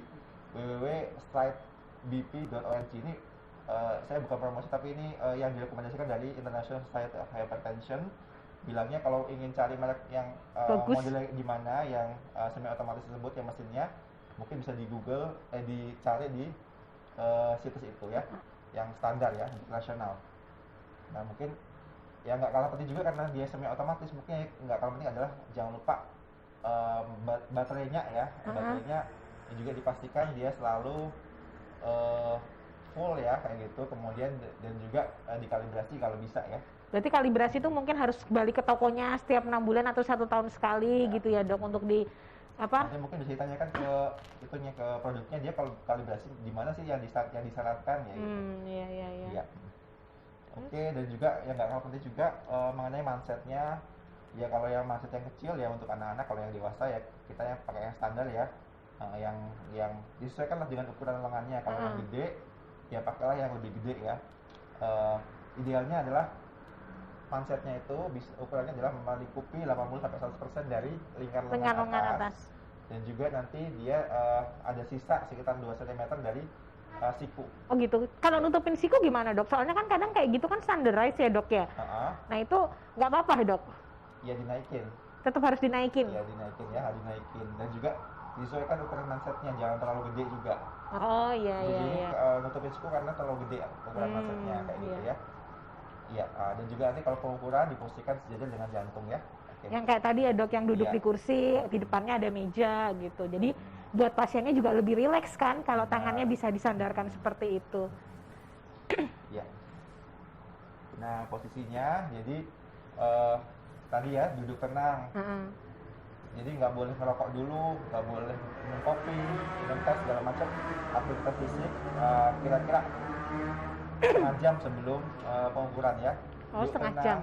www.slidebp.org. Ini saya bukan promosi, tapi ini yang direkomendasikan dari International Society of Hypertension. Bilangnya kalau ingin cari merek yang Bagus. modelnya gimana, yang semi otomatis tersebut, yang mesinnya, mungkin bisa di Google, dicari di situs itu ya, yang standar ya, internasional. Nah mungkin yang nggak kalah penting juga karena dia semi otomatis, mungkin nggak kalah penting adalah jangan lupa baterainya ya, baterainya juga dipastikan dia selalu eh, full ya kayak gitu. Kemudian dan juga dikalibrasi kalau bisa ya. Berarti kalibrasi itu mungkin harus balik ke tokonya setiap 6 bulan atau 1 tahun sekali gitu ya dok, untuk di apa? Nanti mungkin bisa ditanyakan ke itunya, ke produknya, dia kalau kalibrasi di mana sih yang disarankan ya gitu. Iya iya iya. Iya. Oke, dan juga yang nggak kalah penting juga mengenai mindsetnya. Ya kalau yang mindset yang kecil ya untuk anak-anak, kalau yang dewasa ya kita yang pakai yang standar ya. Yang disesuaikan lah dengan ukuran lengannya. Kalau yang gede ya pakailah yang lebih gede ya. Idealnya adalah mindsetnya itu ukurannya adalah melingkupi 80-100% dari lingkar lengan atas. Dan juga nanti dia ada sisa sekitar 2 cm dari siku. Oh gitu. Kalau nutupin siku gimana dok? Soalnya kan kadang kayak gitu kan standarized ya dok ya. Nah itu nggak apa-apa dok? Ya dinaikin. Tetap harus dinaikin? Ya dinaikin ya, harus dinaikin. Dan juga disesuaikan ukuran mindsetnya, jangan terlalu gede juga. Oh iya iya. Jadi iya. nutupin siku karena terlalu gede ukuran mindsetnya kayak gitu iya. ya. Iya, dan juga nanti kalau pengukuran diposisikan sejajar dengan jantung ya. Oke. Yang kayak tadi ya dok, yang duduk Iya. di kursi, di depannya ada meja gitu. Jadi buat pasiennya juga lebih rileks kan kalau tangannya bisa disandarkan seperti itu. Ya. Nah posisinya jadi tadi ya duduk tenang. Jadi nggak boleh ngerokok dulu, nggak boleh minum kopi, minum teh segala macam aktivitas fisik kira-kira setengah jam sebelum pengukuran ya. Oh, Duduk setengah tenang. jam.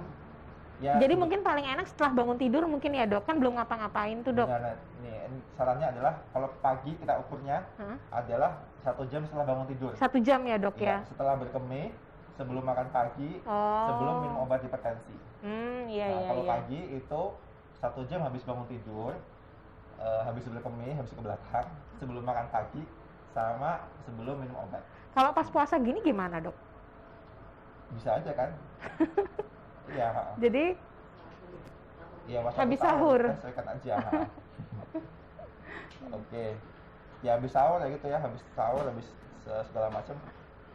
Ya, Jadi mungkin paling enak setelah bangun tidur mungkin ya dok, kan belum ngapa-ngapain tuh dok. benar, nih sarannya adalah kalau pagi kita ukurnya adalah 1 jam setelah bangun tidur. 1 jam ya dok ya. Setelah berkemih, sebelum makan pagi, sebelum minum obat hipertensi. Iya iya Kalau iya. pagi itu 1 jam habis bangun tidur, habis berkemih, habis ke belakang, sebelum makan pagi, sama sebelum minum obat. Kalau pas puasa gini gimana dok? Bisa aja kan? Iya. Jadi Iya, habis sahur. Kita sesuaikan aja. Oke. Ya habis sahur ya gitu ya, habis sahur, habis segala macam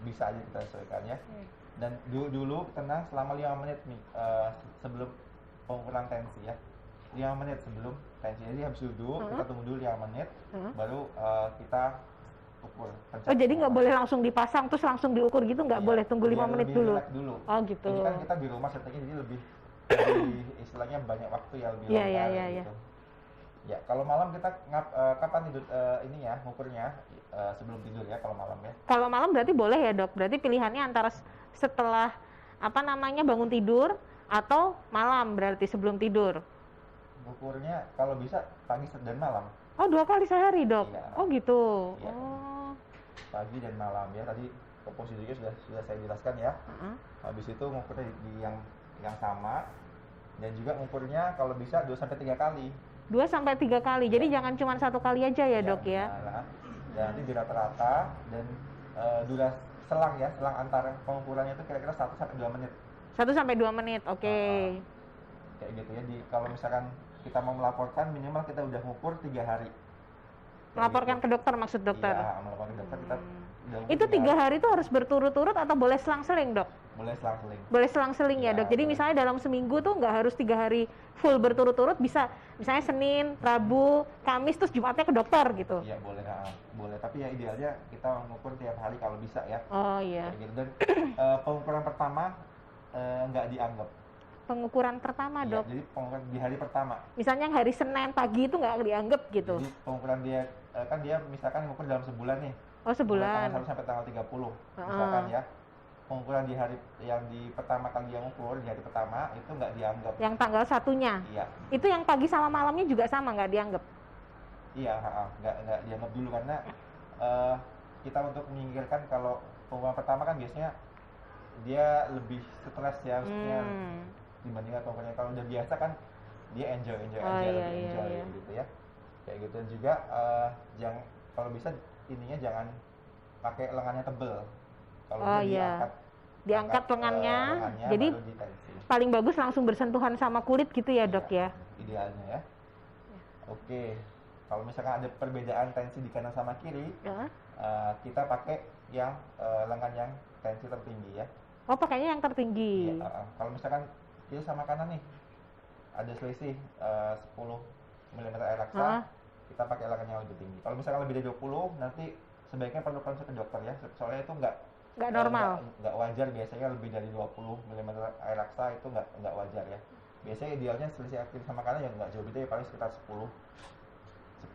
bisa aja kita sesuaikan ya. Dan dulu tenang selama 5 menit nih sebelum pengukuran tensi ya. 5 menit sebelum tensi. Jadi habis duduk kita tunggu dulu 5 menit, baru kita ukur. Oh jadi nggak boleh langsung dipasang terus langsung diukur gitu, nggak boleh tunggu 5 menit dulu. Oh gitu. Ini kan kita di rumah settingnya jadi lebih istilahnya banyak waktu ya, lebih Iya, longgar iya, gitu. Ya kalau malam kita kapan tidur ini ya ngukurnya sebelum tidur ya kalau malam ya. Kalau malam berarti boleh ya dok. Berarti pilihannya antara setelah apa namanya bangun tidur atau malam berarti sebelum tidur. Ngukurnya kalau bisa pagi dan malam. Oh 2 kali sehari dok. Iya. Oh gitu. Iya. Oh. Pagi dan malam ya, tadi prosedurnya sudah saya jelaskan ya. Habis itu ngukurnya di yang sama, dan juga ngukurnya kalau bisa 2-3 kali. 2-3 kali. Jadi jangan cuma 1 kali aja ya dok ya. Nah, dan nanti di rata-rata dan durasi selang antara pengukurannya itu kira-kira 1-2 menit. 1-2 menit. Oke. Kayak gitu ya. Kalau misalkan kita mau melaporkan, minimal kita udah ngukur 3 hari. Melaporkan ke dokter maksud dokter. Iya, melaporkan ke dokter kita udah ngukur Itu 3 hari itu harus berturut-turut atau boleh selang-seling dok? boleh selang-seling. Boleh selang-seling ya Iya, dok. Jadi boleh. misalnya dalam seminggu tuh nggak harus 3 hari full berturut-turut, bisa misalnya Senin, Rabu, Kamis terus Jumatnya ke dokter gitu. Iya boleh, boleh. Tapi ya idealnya kita mengukur tiap hari kalau bisa ya. Oh iya. Kayak gitu. Dan pengukuran pertama nggak dianggap. Pengukuran pertama Iya, dok. jadi pengukuran di hari pertama. Misalnya yang hari Senin pagi itu nggak dianggap gitu. Jadi pengukuran dia kan dia misalkan ngukur dalam sebulan nih. Oh Mulai sebulan. tanggal 1 sampai tanggal 30. Misalkan ya. Pengukuran di hari yang di pertama kali yang ukur di hari pertama itu nggak dianggap. Yang tanggal 1-nya. Iya. Itu yang pagi sama malamnya juga sama nggak dianggap. Iya, nggak dianggap dulu karena kita untuk menyingkirkan kalau pengukuran pertama kan biasanya dia lebih stres ya, maksudnya dibandingkan pengukurannya. Kalau udah biasa kan dia enjoy gitu ya. Kayak gitu. Dan juga jangan, kalau bisa ininya jangan pakai lengannya tebel. Kalau diangkat lengannya, jadi baru ditensi. paling bagus langsung bersentuhan sama kulit gitu ya dok ya. Idealnya ya. Oke, kalau misalkan ada perbedaan tensi di kanan sama kiri, kita pakai yang lengan yang tensi tertinggi ya. Oh pakainya yang tertinggi. Iya, kalau misalkan kiri sama kanan nih ada selisih 10 mm air laksa, kita pakai elangan yang lebih tinggi. Kalau misalkan lebih dari 20, nanti sebaiknya perlu konsul ke dokter ya, soalnya itu nggak normal. nggak wajar. Biasanya lebih dari 20 mm air laksa itu nggak wajar ya. Biasanya idealnya selisih aktif sama kanan yang nggak jauh beda ya, paling sekitar 10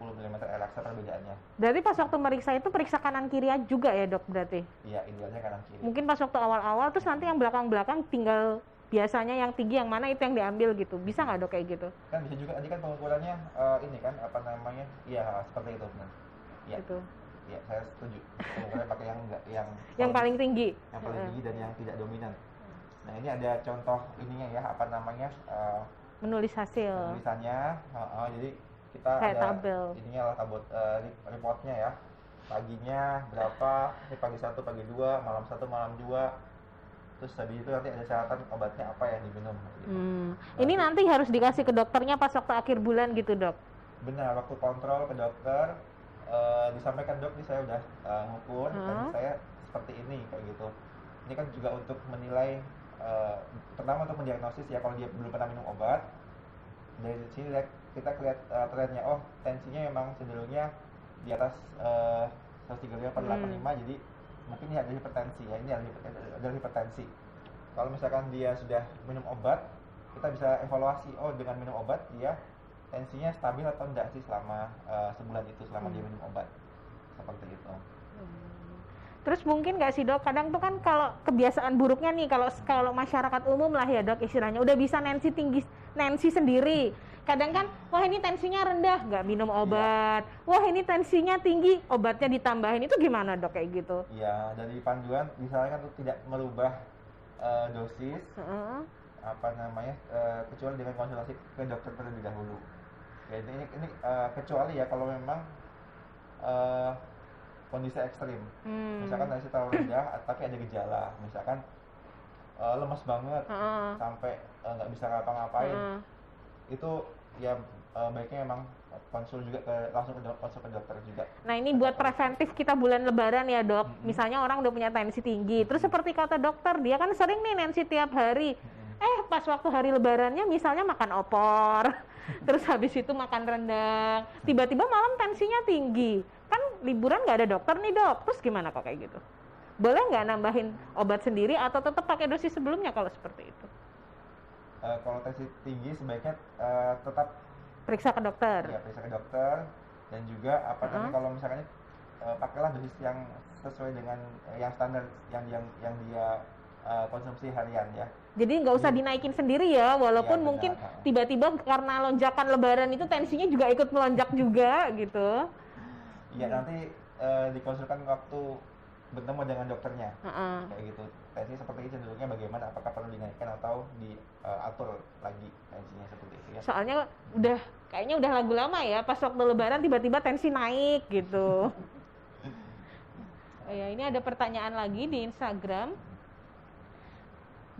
mm air laksa perbedaannya. Berarti pas waktu meriksa itu periksa kanan kiri juga ya dok berarti? Iya, idealnya kanan kiri. Mungkin pas waktu awal-awal terus nanti yang belakang-belakang tinggal biasanya yang tinggi yang mana itu yang diambil gitu. Bisa nggak dok kayak gitu? Kan bisa juga, nanti kan pengukurannya ini kan apa namanya? Iya, seperti itu benar. Iya. Gitu. Iya, saya setuju. Pengukurannya pakai yang paling tinggi. Yang paling tinggi dan yang tidak dominan. Nah, ini ada contoh ininya ya, apa namanya? Menulis hasil. Tulisannya, jadi kita kayak ada tabel. Ininya lah reportnya ya. Paginya berapa? Ini pagi 1, pagi 2, malam 1, malam 2. Terus habis itu nanti ada catatan obatnya apa yang diminum gitu. Ini nanti harus dikasih ke dokternya pas waktu akhir bulan gitu dok? Benar, waktu kontrol ke dokter disampaikan, dok, ini saya udah ngukur, dan saya seperti ini kayak gitu. Ini kan juga untuk menilai, pertama untuk mendiagnosis ya, kalau dia belum pernah minum obat. Dari sini kita lihat trennya, oh tensinya memang cenderungnya di atas 135/85, jadi mungkin ini ada hipertensi ya, ini ada hipertensi. Kalau misalkan dia sudah minum obat, kita bisa evaluasi, oh dengan minum obat dia tensinya stabil atau enggak sih selama sebulan itu, selama dia minum obat, seperti itu. Terus mungkin nggak sih dok, kadang tuh kan kalau kebiasaan buruknya nih, kalau masyarakat umum lah ya dok istilahnya, udah bisa Nancy sendiri. Kadang kan, wah ini tensinya rendah, nggak minum obat. Wah ini tensinya tinggi, obatnya ditambahin. Itu gimana dok kayak gitu? Iya, dari panduan misalnya tuh tidak merubah dosis, apa namanya, kecuali dengan konsultasi ke dokter terlebih dahulu. Ya, ini kecuali ya kalau memang kondisi ekstrim. Misalkan tensi terlalu rendah tapi ada gejala, misalkan lemas banget sampai nggak bisa ngapa-ngapain, itu ya baiknya memang langsung konsul ke dokter juga. Nah ini buat preventif kita bulan lebaran ya dok. Misalnya orang udah punya tensi tinggi, terus seperti kata dokter, dia kan sering nih tensi tiap hari. Pas waktu hari lebarannya misalnya makan opor, terus habis itu makan rendang, tiba-tiba malam tensinya tinggi. Kan liburan nggak ada dokter nih dok, terus gimana kok kayak gitu? Boleh nggak nambahin obat sendiri atau tetap pakai dosis sebelumnya kalau seperti itu? Kalau tensi tinggi sebaiknya tetap periksa ke dokter. Ya, periksa ke dokter, dan juga namanya kalau misalkan pakailah dosis yang sesuai dengan yang standar yang dia konsumsi harian ya. Jadi nggak usah dinaikin sendiri ya, walaupun ya, mungkin tiba-tiba karena lonjakan lebaran itu tensinya juga ikut melonjak juga gitu. Iya, nanti dikonsulkan waktu bertemu dengan dokternya, kayak gitu. Tensi seperti ini cenderungnya bagaimana? Apakah perlu dinaikkan atau diatur lagi tensinya seperti itu ya? Soalnya kayaknya udah lagu lama ya, pas waktu lebaran tiba-tiba tensi naik gitu. Ya, ini ada pertanyaan lagi di Instagram.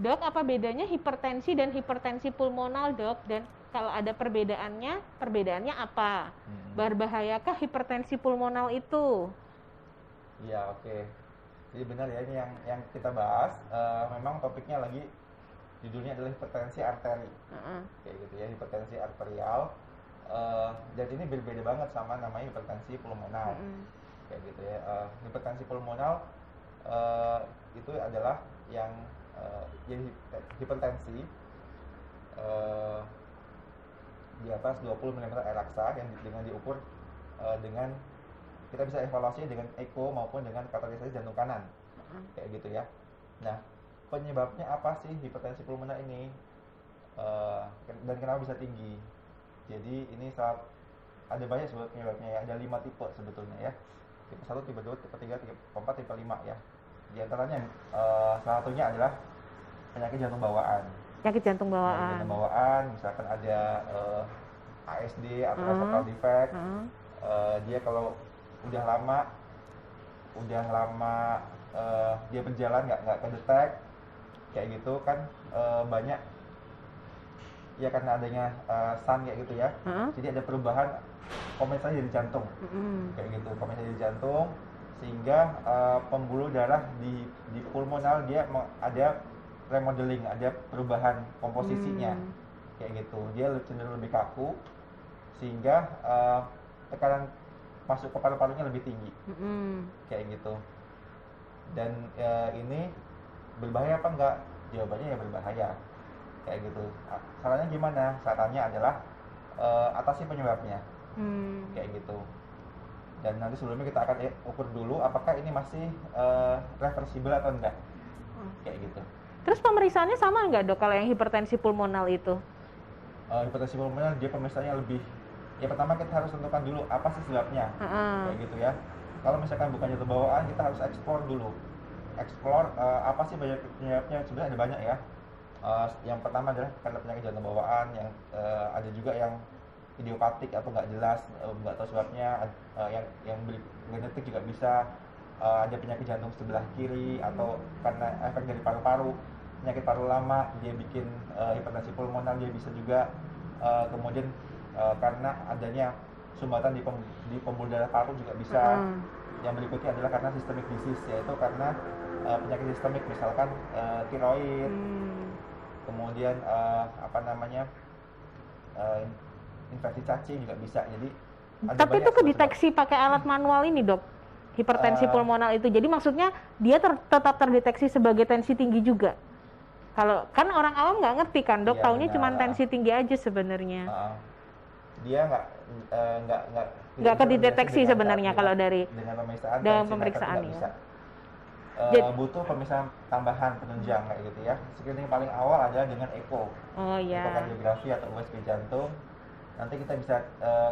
Dok, apa bedanya hipertensi dan hipertensi pulmonal dok? Dan kalau ada perbedaannya apa? Berbahayakah hipertensi pulmonal itu? Iya, oke. Jadi benar ya, ini yang kita bahas. Memang topiknya lagi, judulnya adalah hipertensi arteri, kayak gitu ya, hipertensi arterial. Dan ini berbeda banget sama namanya hipertensi pulmonal, kayak gitu ya. Hipertensi pulmonal itu adalah yang jadi hipertensi di atas 20 mm air laksa yang dengan diukur dengan kita bisa evaluasi dengan echo maupun dengan kateterisasi jantung kanan, kayak gitu ya. Nah, penyebabnya apa sih hipertensi pulmoner ini dan kenapa bisa tinggi? Jadi ini ada banyak sebetulnya penyebabnya ya, ada 5 tipe sebetulnya ya. Tipe 1, tipe 2, tipe 3, tipe 4, tipe 5 ya. Di antaranya salah satunya adalah penyakit jantung bawaan. Penyakit jantung bawaan. Penyakit jantung bawaan, misalkan ada ASD atau esophageal defect. Dia kalau udah lama dia berjalan nggak kedetek, kayak gitu kan, banyak ya karena adanya SAN kayak gitu ya. Jadi ada perubahan kompensasi di jantung, kayak gitu, kompensasi di jantung, sehingga pembuluh darah di pulmonal dia ada remodeling, ada perubahan komposisinya, kayak gitu. Dia cenderung lebih kaku, sehingga tekanan masuk ke paru-parunya lebih tinggi, kayak gitu. Dan ini berbahaya apa enggak? Jawabannya ya berbahaya, kayak gitu. Sarannya gimana? Sarannya adalah atasi penyebabnya, kayak gitu. Dan nanti sebelumnya kita akan ukur dulu apakah ini masih reversible atau enggak, kayak gitu. Terus pemeriksaannya sama nggak dok kalau yang hipertensi pulmonal itu? Hipertensi pulmoner dia pemeriksaannya lebih, ya pertama kita harus tentukan dulu apa sih sebabnya, kayak gitu ya. Kalau misalkan bukan jantung bawaan, kita harus explore dulu, apa sih penyebabnya. Sebenarnya ada banyak ya. Yang pertama adalah karena penyakit jantung bawaan, yang ada juga yang idiopatik atau nggak jelas, nggak tahu sebabnya, yang genetik juga bisa. Ada penyakit jantung sebelah kiri atau karena efek dari paru-paru, penyakit paru lama dia bikin hipertensi pulmoner, dia bisa juga. Kemudian karena adanya sumbatan di pembuluh darah paru juga bisa. Yang berikutnya adalah karena systemic disease, yaitu karena penyakit sistemik, misalkan tiroid, kemudian infeksi cacing juga bisa. Jadi tapi itu kedeteksi pakai alat manual ini dok, hipertensi pulmonal itu. Jadi maksudnya dia tetap terdeteksi sebagai tensi tinggi juga. Kalau kan orang awam nggak ngerti kan dok, taunya cuma tensi tinggi aja sebenarnya. Dia nggak kedeteksi sebenarnya kalau dari dengan pemeriksaan ya. Butuh pemeriksaan tambahan penunjang kayak gitu ya. Screening paling awal adalah dengan echo, ekokardiografi atau USG jantung. Nanti kita bisa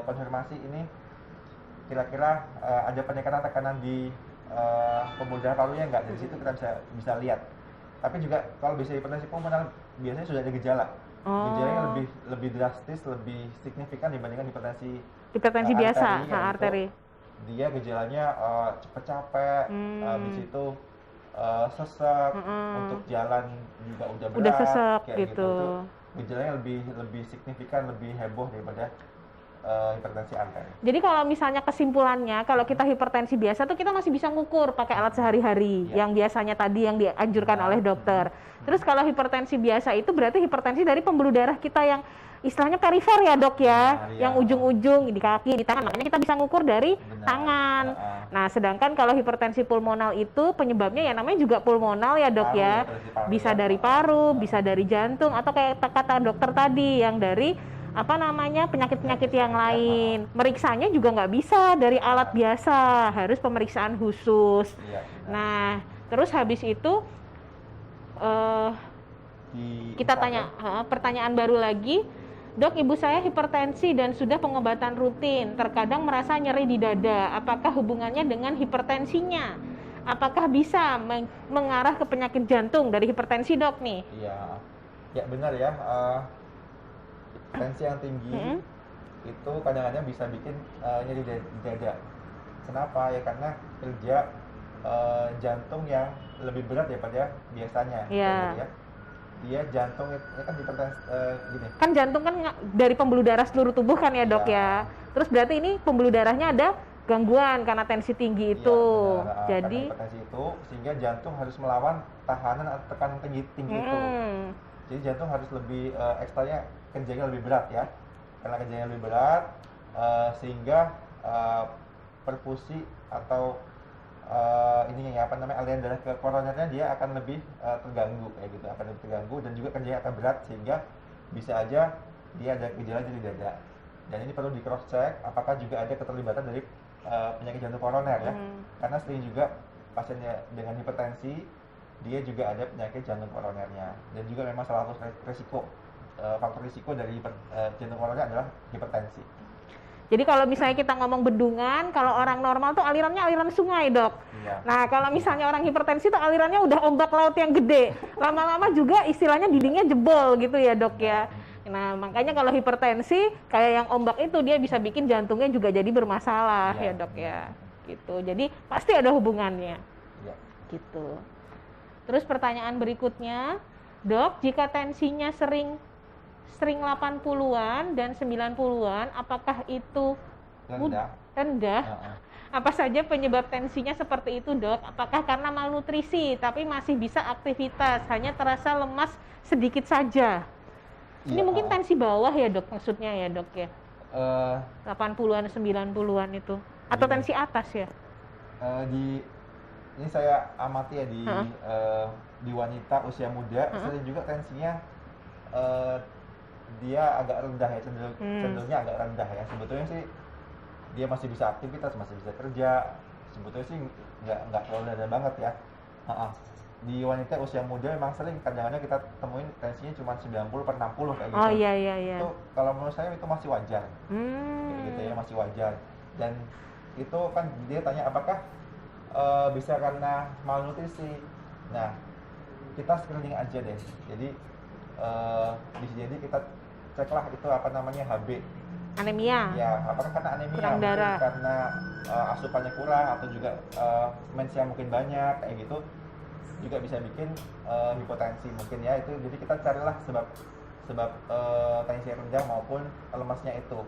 konfirmasi ini kira-kira ada peningkatan tekanan di pembuluh darah parunya nggak. Dari situ kita bisa lihat. Tapi juga kalau bisa hipertensi pulmoner biasanya sudah ada gejala. Gejalanya lebih drastis, lebih signifikan dibandingkan hipertensi biasa, arteri. Dia gejalanya cepet capek, habis itu sesek, untuk jalan juga udah berat, sesek kayak gitu. Gejalanya lebih signifikan, lebih heboh daripada hipertensi arteri. Jadi kalau misalnya kesimpulannya, kalau kita hipertensi biasa tuh kita masih bisa ngukur pakai alat sehari-hari yang biasanya tadi yang dianjurkan oleh dokter. Terus kalau hipertensi biasa itu berarti hipertensi dari pembuluh darah kita yang istilahnya perifer ya dok ya, yang ujung-ujung di kaki, di tangan. Makanya kita bisa ngukur dari tangan. Nah, sedangkan kalau hipertensi pulmonal itu penyebabnya ya namanya juga pulmonal ya dok ya. Bisa dari paru, bisa dari jantung, atau kayak kata dokter tadi yang dari penyakit-penyakit yang lain. Meriksanya juga nggak bisa dari alat biasa, harus pemeriksaan khusus. Nah, terus habis itu kita tanya pertanyaan baru lagi. Dok, ibu saya hipertensi dan sudah pengobatan rutin. Terkadang merasa nyeri di dada. Apakah hubungannya dengan hipertensinya? Apakah bisa mengarah ke penyakit jantung dari hipertensi dok nih? Ya benar ya. Tensi yang tinggi itu kadang-kadang bisa bikin nyeri di dada. Kenapa? Ya karena kerja jantung yang lebih berat daripada biasanya. Ya. Dia jantung itu kan hipertensi gini. Kan jantung kan dari pembuluh darah seluruh tubuh kan ya dok ya. Terus berarti ini pembuluh darahnya ada gangguan karena tensi tinggi itu. Jadi hipertensi itu sehingga jantung harus melawan tahanan atau tekanan tinggi itu. Jadi jantung harus lebih ekstranya kerjanya lebih berat ya. Karena kerjanya lebih berat sehingga perfusi atau aliran darah ke koronernya dia akan lebih terganggu kayak gitu, akan lebih terganggu dan juga kerjanya akan berat sehingga bisa aja dia ada gejala nyeri dada. Dan ini perlu di cross check apakah juga ada keterlibatan dari penyakit jantung koroner ya. Karena sering juga pasiennya dengan hipertensi dia juga ada penyakit jantung koronernya, dan juga memang salah satu faktor risiko dari jantung koroner adalah hipertensi. Jadi kalau misalnya kita ngomong bendungan, kalau orang normal tuh alirannya aliran sungai dok. Nah kalau misalnya orang hipertensi tuh alirannya udah ombak laut yang gede. Lama-lama juga istilahnya dindingnya jebol gitu ya dok ya. Nah makanya kalau hipertensi kayak yang ombak itu dia bisa bikin jantungnya juga jadi bermasalah ya dok ya. Gitu. Jadi pasti ada hubungannya. Gitu. Terus pertanyaan berikutnya, dok, jika tensinya sering 80-an dan 90-an, apakah itu rendah? Apa saja penyebab tensinya seperti itu, dok? Apakah karena malnutrisi tapi masih bisa aktivitas, hanya terasa lemas sedikit saja? Ini mungkin tensi bawah ya, dok, maksudnya ya, dok ya? eh 80-an, 90-an itu. Atau Gini. tensi atas ya? ini saya amati ya Heeh. di wanita usia muda, Heeh. sering juga tensinya eh, dia agak rendah ya, cenderungnya agak rendah ya. Sebetulnya sih dia masih bisa aktivitas, masih bisa kerja. Sebetulnya sih nggak terlalu rendah banget ya. Ha-ha. Di wanita usia muda memang sering kadang-kadang kita temuin tensinya cuma 90/60 kayak Oh gitu. iya iya iya. Itu kalau menurut saya itu masih wajar. Kayak gitu ya, masih wajar. Dan itu kan dia tanya apakah bisa karena malnutrisi. Nah, kita screening aja deh. Jadi bisa jadi kita ceklah itu apa namanya HB. Anemia. Ya, apakah karena anemia, Kurang mungkin darah. karena asupannya kurang atau juga mensnya mungkin banyak kayak gitu, juga bisa bikin hipotensi mungkin ya. Itu jadi kita carilah sebab tensi rendah maupun lemasnya itu.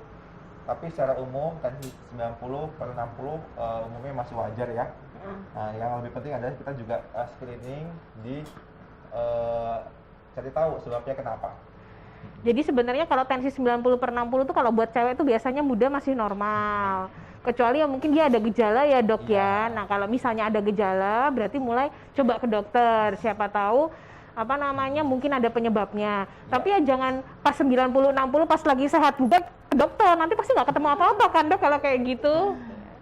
Tapi secara umum tensi 90/60 umumnya masih wajar ya. Nah, yang lebih penting adalah kita juga screening di cari tahu sebabnya kenapa. Jadi sebenarnya kalau tensi 90/60 itu kalau buat cewek itu biasanya muda masih normal. Kecuali ya mungkin dia ada gejala ya dok ya. Iya. Nah kalau misalnya ada gejala berarti mulai coba ke dokter. Siapa tahu apa namanya mungkin ada penyebabnya. Tapi ya jangan pas 90/60 pas lagi sehat budak ke dokter. Nanti pasti nggak ketemu apa-apa kan dok kalau kayak gitu.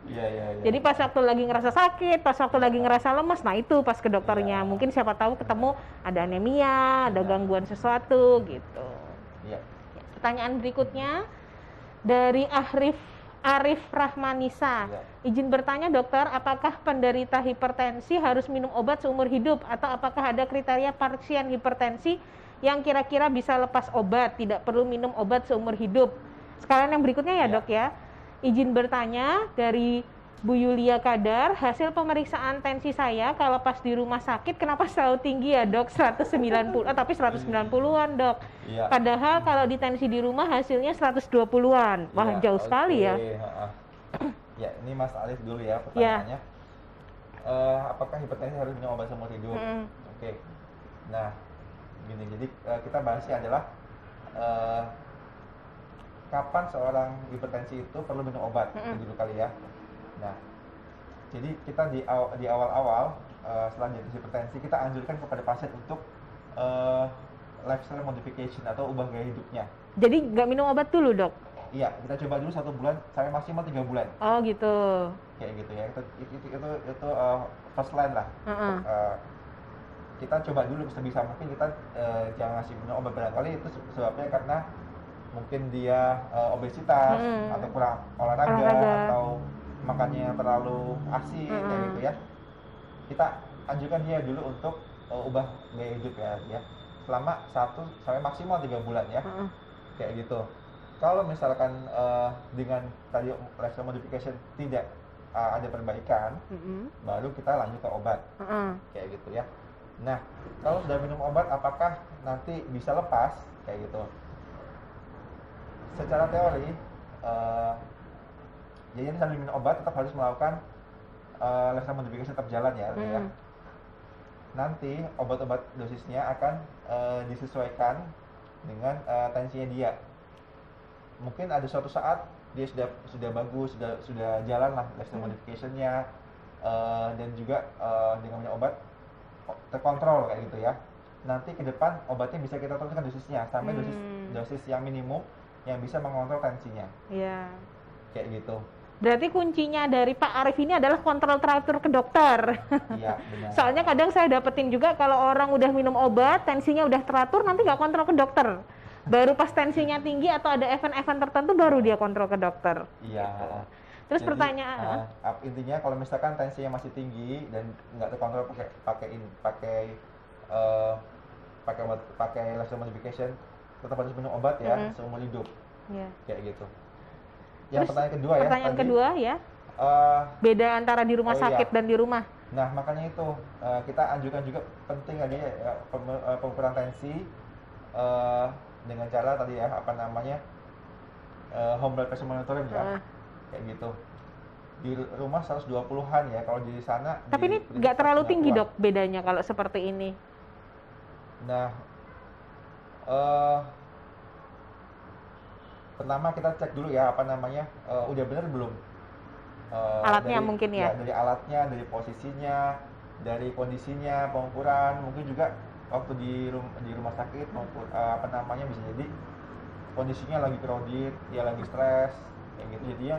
Iya. Jadi pas waktu lagi ngerasa sakit, pas waktu lagi ngerasa lemas, nah itu pas ke dokternya. Iya. Mungkin siapa tahu ketemu ada anemia, ada Iya. gangguan sesuatu gitu. Iya. Pertanyaan berikutnya dari Arif Rahmanisa. Iya. Izin bertanya dokter, apakah penderita hipertensi harus minum obat seumur hidup atau apakah ada kriteria pasien hipertensi yang kira-kira bisa lepas obat, tidak perlu minum obat seumur hidup? Sekalian yang berikutnya ya Iya. dok ya. Izin bertanya dari Bu Yulia Kadar, hasil pemeriksaan tensi saya kalau pas di rumah sakit kenapa selalu tinggi ya dok? 190, tapi 190-an dok. Iya. Padahal kalau di tensi di rumah hasilnya 120-an. Wah Iya, jauh sekali ya. ha-ha. Ya, ini Mas Alif dulu ya pertanyaannya. Apakah hipertensi harus minum obat seumur hidup? Oke. Nah, gini, jadi kita bahasnya adalah kapan seorang hipertensi itu perlu minum obat, itu dulu kali ya. Nah, jadi kita di awal-awal setelah diagnosis hipertensi kita anjurkan kepada pasien untuk lifestyle modification atau ubah gaya hidupnya. Jadi nggak minum obat dulu dok? Iya, kita coba dulu 1 bulan, sampai maksimal 3 bulan. Oh gitu. Kayak gitu ya. Itu first line lah. Kita coba dulu sebisa mungkin kita jangan ngasih minum obat, barangkali itu sebabnya karena mungkin dia obesitas atau kurang olahraga atau makannya yang terlalu asin kayak gitu ya. Kita anjurkan dia dulu untuk ubah gaya hidup ya. Selama 1 sampai maksimal 3 bulan ya. Kayak gitu. Kalau misalkan dengan tadi lifestyle modification tidak ada perbaikan, baru kita lanjut ke obat. Kayak gitu ya. Nah, kalau sudah minum obat apakah nanti bisa lepas? Kayak gitu. Secara teori, jadi sambil minum obat tetap harus melakukan lifestyle modification tetap jalan ya. Ya. Nanti obat-obat dosisnya akan disesuaikan dengan tensinya dia. Mungkin ada suatu saat dia sudah bagus, sudah jalan lah lifestyle modification-nya, dan juga dengan minum obat terkontrol kayak gitu ya. Nanti ke depan obatnya bisa kita turunkan dosisnya sampai dosis yang minimum yang bisa mengontrol tensinya. Iya. Kayak gitu. Berarti kuncinya dari Pak Arif ini adalah kontrol teratur ke dokter. Iya, benar. Soalnya kadang saya dapetin juga kalau orang udah minum obat, tensinya udah teratur, nanti nggak kontrol ke dokter. Baru pas tensinya tinggi atau ada event-event tertentu baru dia kontrol ke dokter. Iya. Terus Jadi, pertanyaan, intinya kalau misalkan tensinya masih tinggi dan nggak terkontrol pakai lifestyle modification, tetap harus minum obat ya seumur hidup. Iya. Kayak gitu. Terus Yang pertanyaan kedua ya. Pertanyaan tadi, kedua ya. Beda antara di rumah sakit dan di rumah. Nah, makanya itu kita anjurkan juga penting tadi ya, pengukuran tensi dengan cara tadi ya apa namanya home blood pressure monitoring ya. Kayak gitu. Di rumah 120-an ya, kalau di sana. Tapi ini nggak terlalu tinggi dok bedanya kalau seperti ini. Nah, pertama kita cek dulu ya apa namanya, udah bener belum. Alatnya Dari, mungkin ya. dari alatnya, dari posisinya, dari kondisinya, pengukuran, mungkin juga waktu di rumah sakit maupun apa namanya, bisa jadi kondisinya lagi krodit, dia lagi stres, kayak gitu, jadinya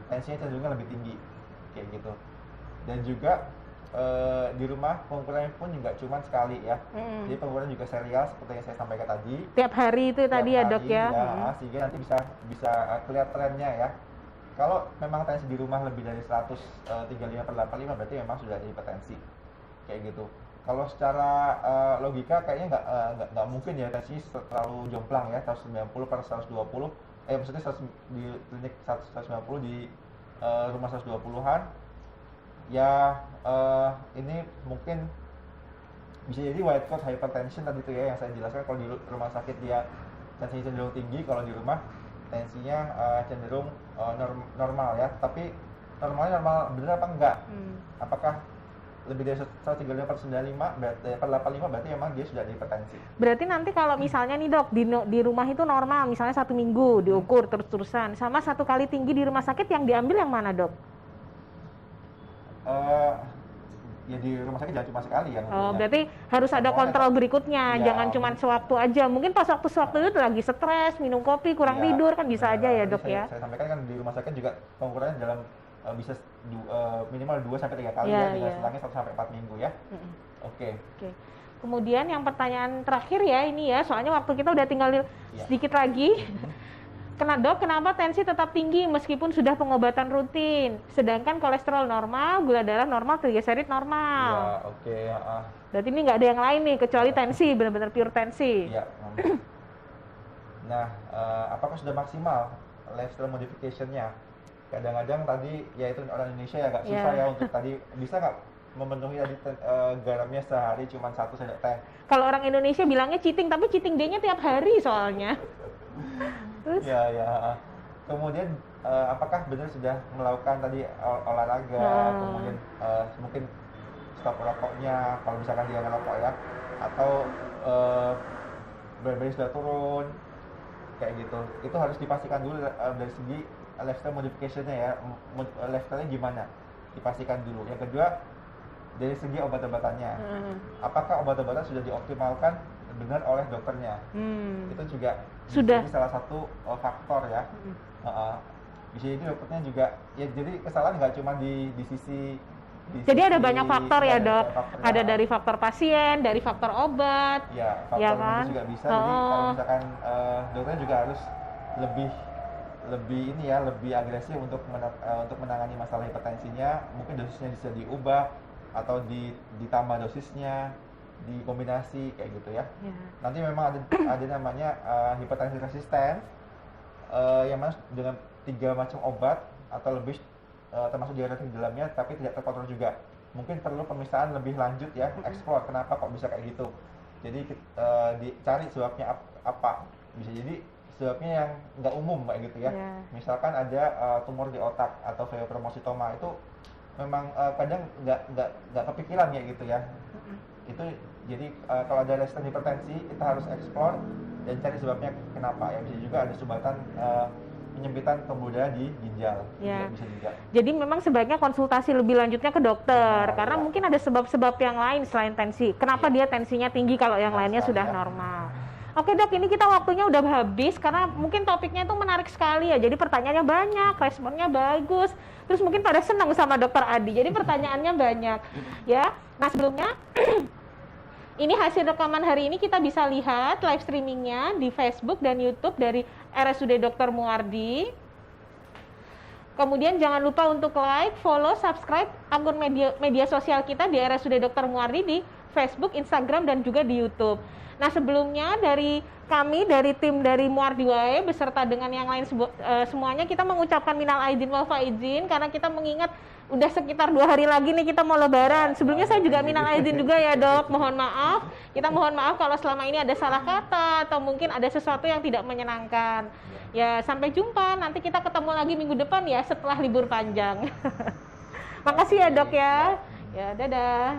tensinya cenderungnya lebih tinggi, kayak gitu. Dan juga di rumah pengukurannya pun juga cuma sekali ya, jadi pengukuran juga serial seperti yang saya sampaikan tadi. Tiap hari itu tadi ya dok ya. Sehingga nanti bisa kelihatan trennya ya. Kalau memang tensi di rumah lebih dari 135/85 berarti memang sudah ada hipertensi, kayak gitu. Kalau secara logika kayaknya nggak mungkin ya tensi terlalu jomplang ya, 190/120, maksudnya 100 di klinik 190 di rumah 120-an ya. Ini mungkin bisa jadi white coat hypertension tadi itu ya yang saya jelaskan. Kalau di rumah sakit dia tensinya cenderung tinggi, kalau di rumah tensinya cenderung normal ya. Tapi normalnya normal bener apa enggak? Apakah lebih dari 135/95 berarti memang dia sudah ada hipertensi. Berarti nanti kalau misalnya nih dok di rumah itu normal, misalnya 1 minggu diukur terus-terusan, sama 1 kali tinggi di rumah sakit, yang diambil yang mana dok? Ya di rumah sakit jangan cuma sekali ya. Berarti harus ada kontrol berikutnya, ya, jangan cuma sewaktu aja. Mungkin pas waktu itu lagi stres, minum kopi, kurang tidur kan bisa aja ya dok ya. Saya sampaikan kan di rumah sakit juga pengukurannya dalam bisa minimal 2-3 kali ya, dengan selangnya 1-4 minggu ya. Oke. Kemudian yang pertanyaan terakhir ya ini ya, soalnya waktu kita udah tinggal sedikit lagi. Kenapa tensi tetap tinggi meskipun sudah pengobatan rutin, sedangkan kolesterol normal, gula darah normal, trigliserid normal? Ya, Berarti ini nggak ada yang lain nih kecuali tensi, benar-benar pure tensi. Ya. Nah, apakah sudah maksimal lifestyle modification-nya? Kadang-kadang tadi ya itu orang Indonesia ya agak susah ya untuk tadi bisa nggak memenuhi tadi garamnya sehari cuma 1 sendok teh. Kalau orang Indonesia bilangnya cheating, tapi cheating day-nya tiap hari soalnya. Terus? Ya. Kemudian apakah benar sudah melakukan tadi olahraga, kemudian mungkin stop rokoknya kalau misalkan dia ngerokok ya, atau berat badan sudah turun, kayak gitu. Itu harus dipastikan dulu dari segi lifestyle modification-nya ya, lifestyle-nya gimana, dipastikan dulu. Yang kedua dari segi obat-obatannya, apakah obat-obatan sudah dioptimalkan benar oleh dokternya? Itu juga sudah salah satu faktor ya. Bisa jadi dokternya juga ya, jadi kesalahan nggak cuma di sisi jadi ada banyak faktor ya dok, ada dari faktor pasien, dari faktor obat ya, faktor kan? Juga bisa. Jadi kalau misalkan dokternya juga harus lebih ini ya, lebih agresif untuk menangani masalah hipertensinya. Mungkin dosisnya bisa diubah atau ditambah dosisnya, dikombinasi kayak gitu ya. Nanti memang ada namanya hipertensi resisten, yang mana dengan 3 macam obat atau lebih, termasuk diuretik di dalamnya, tapi tidak terkontrol juga. Mungkin perlu pemisahan lebih lanjut ya, explore kenapa kok bisa kayak gitu. Jadi dicari sebabnya apa. Bisa jadi sebabnya yang nggak umum kayak gitu ya. Misalkan ada tumor di otak atau pheochromocytoma, itu memang kadang nggak kepikiran ya gitu ya. Itu jadi kalau ada resisten hipertensi kita harus explore dan cari sebabnya kenapa ya. Bisa juga ada sumbatan penyempitan pembuluh darah di ginjal, bisa juga. Jadi memang sebaiknya konsultasi lebih lanjutnya ke dokter, karena mungkin ada sebab-sebab yang lain selain tensi. Kenapa dia tensinya tinggi kalau yang lainnya sudah normal? Oke dok, ini kita waktunya udah habis karena mungkin topiknya itu menarik sekali ya. Jadi pertanyaannya banyak, responnya bagus. Terus mungkin pada senang sama dokter Adi. Jadi pertanyaannya banyak ya. Nah sebelumnya ini hasil rekaman hari ini kita bisa lihat live streamingnya di Facebook dan YouTube dari RSUD Dr. Muardi. Kemudian jangan lupa untuk like, follow, subscribe akun media sosial kita di RSUD Dr. Muardi di Facebook, Instagram, dan juga di YouTube. Nah sebelumnya dari kami, dari tim dari Muardi Wae beserta dengan yang lain semuanya kita mengucapkan minal aidin wal faizin karena kita mengingat udah sekitar 2 hari lagi nih kita mau lebaran. Sebelumnya saya juga minal aidin juga ya dok, mohon maaf. Kita mohon maaf kalau selama ini ada salah kata atau mungkin ada sesuatu yang tidak menyenangkan. Ya sampai jumpa, nanti kita ketemu lagi minggu depan ya setelah libur panjang. Makasih ya dok ya. Ya dadah.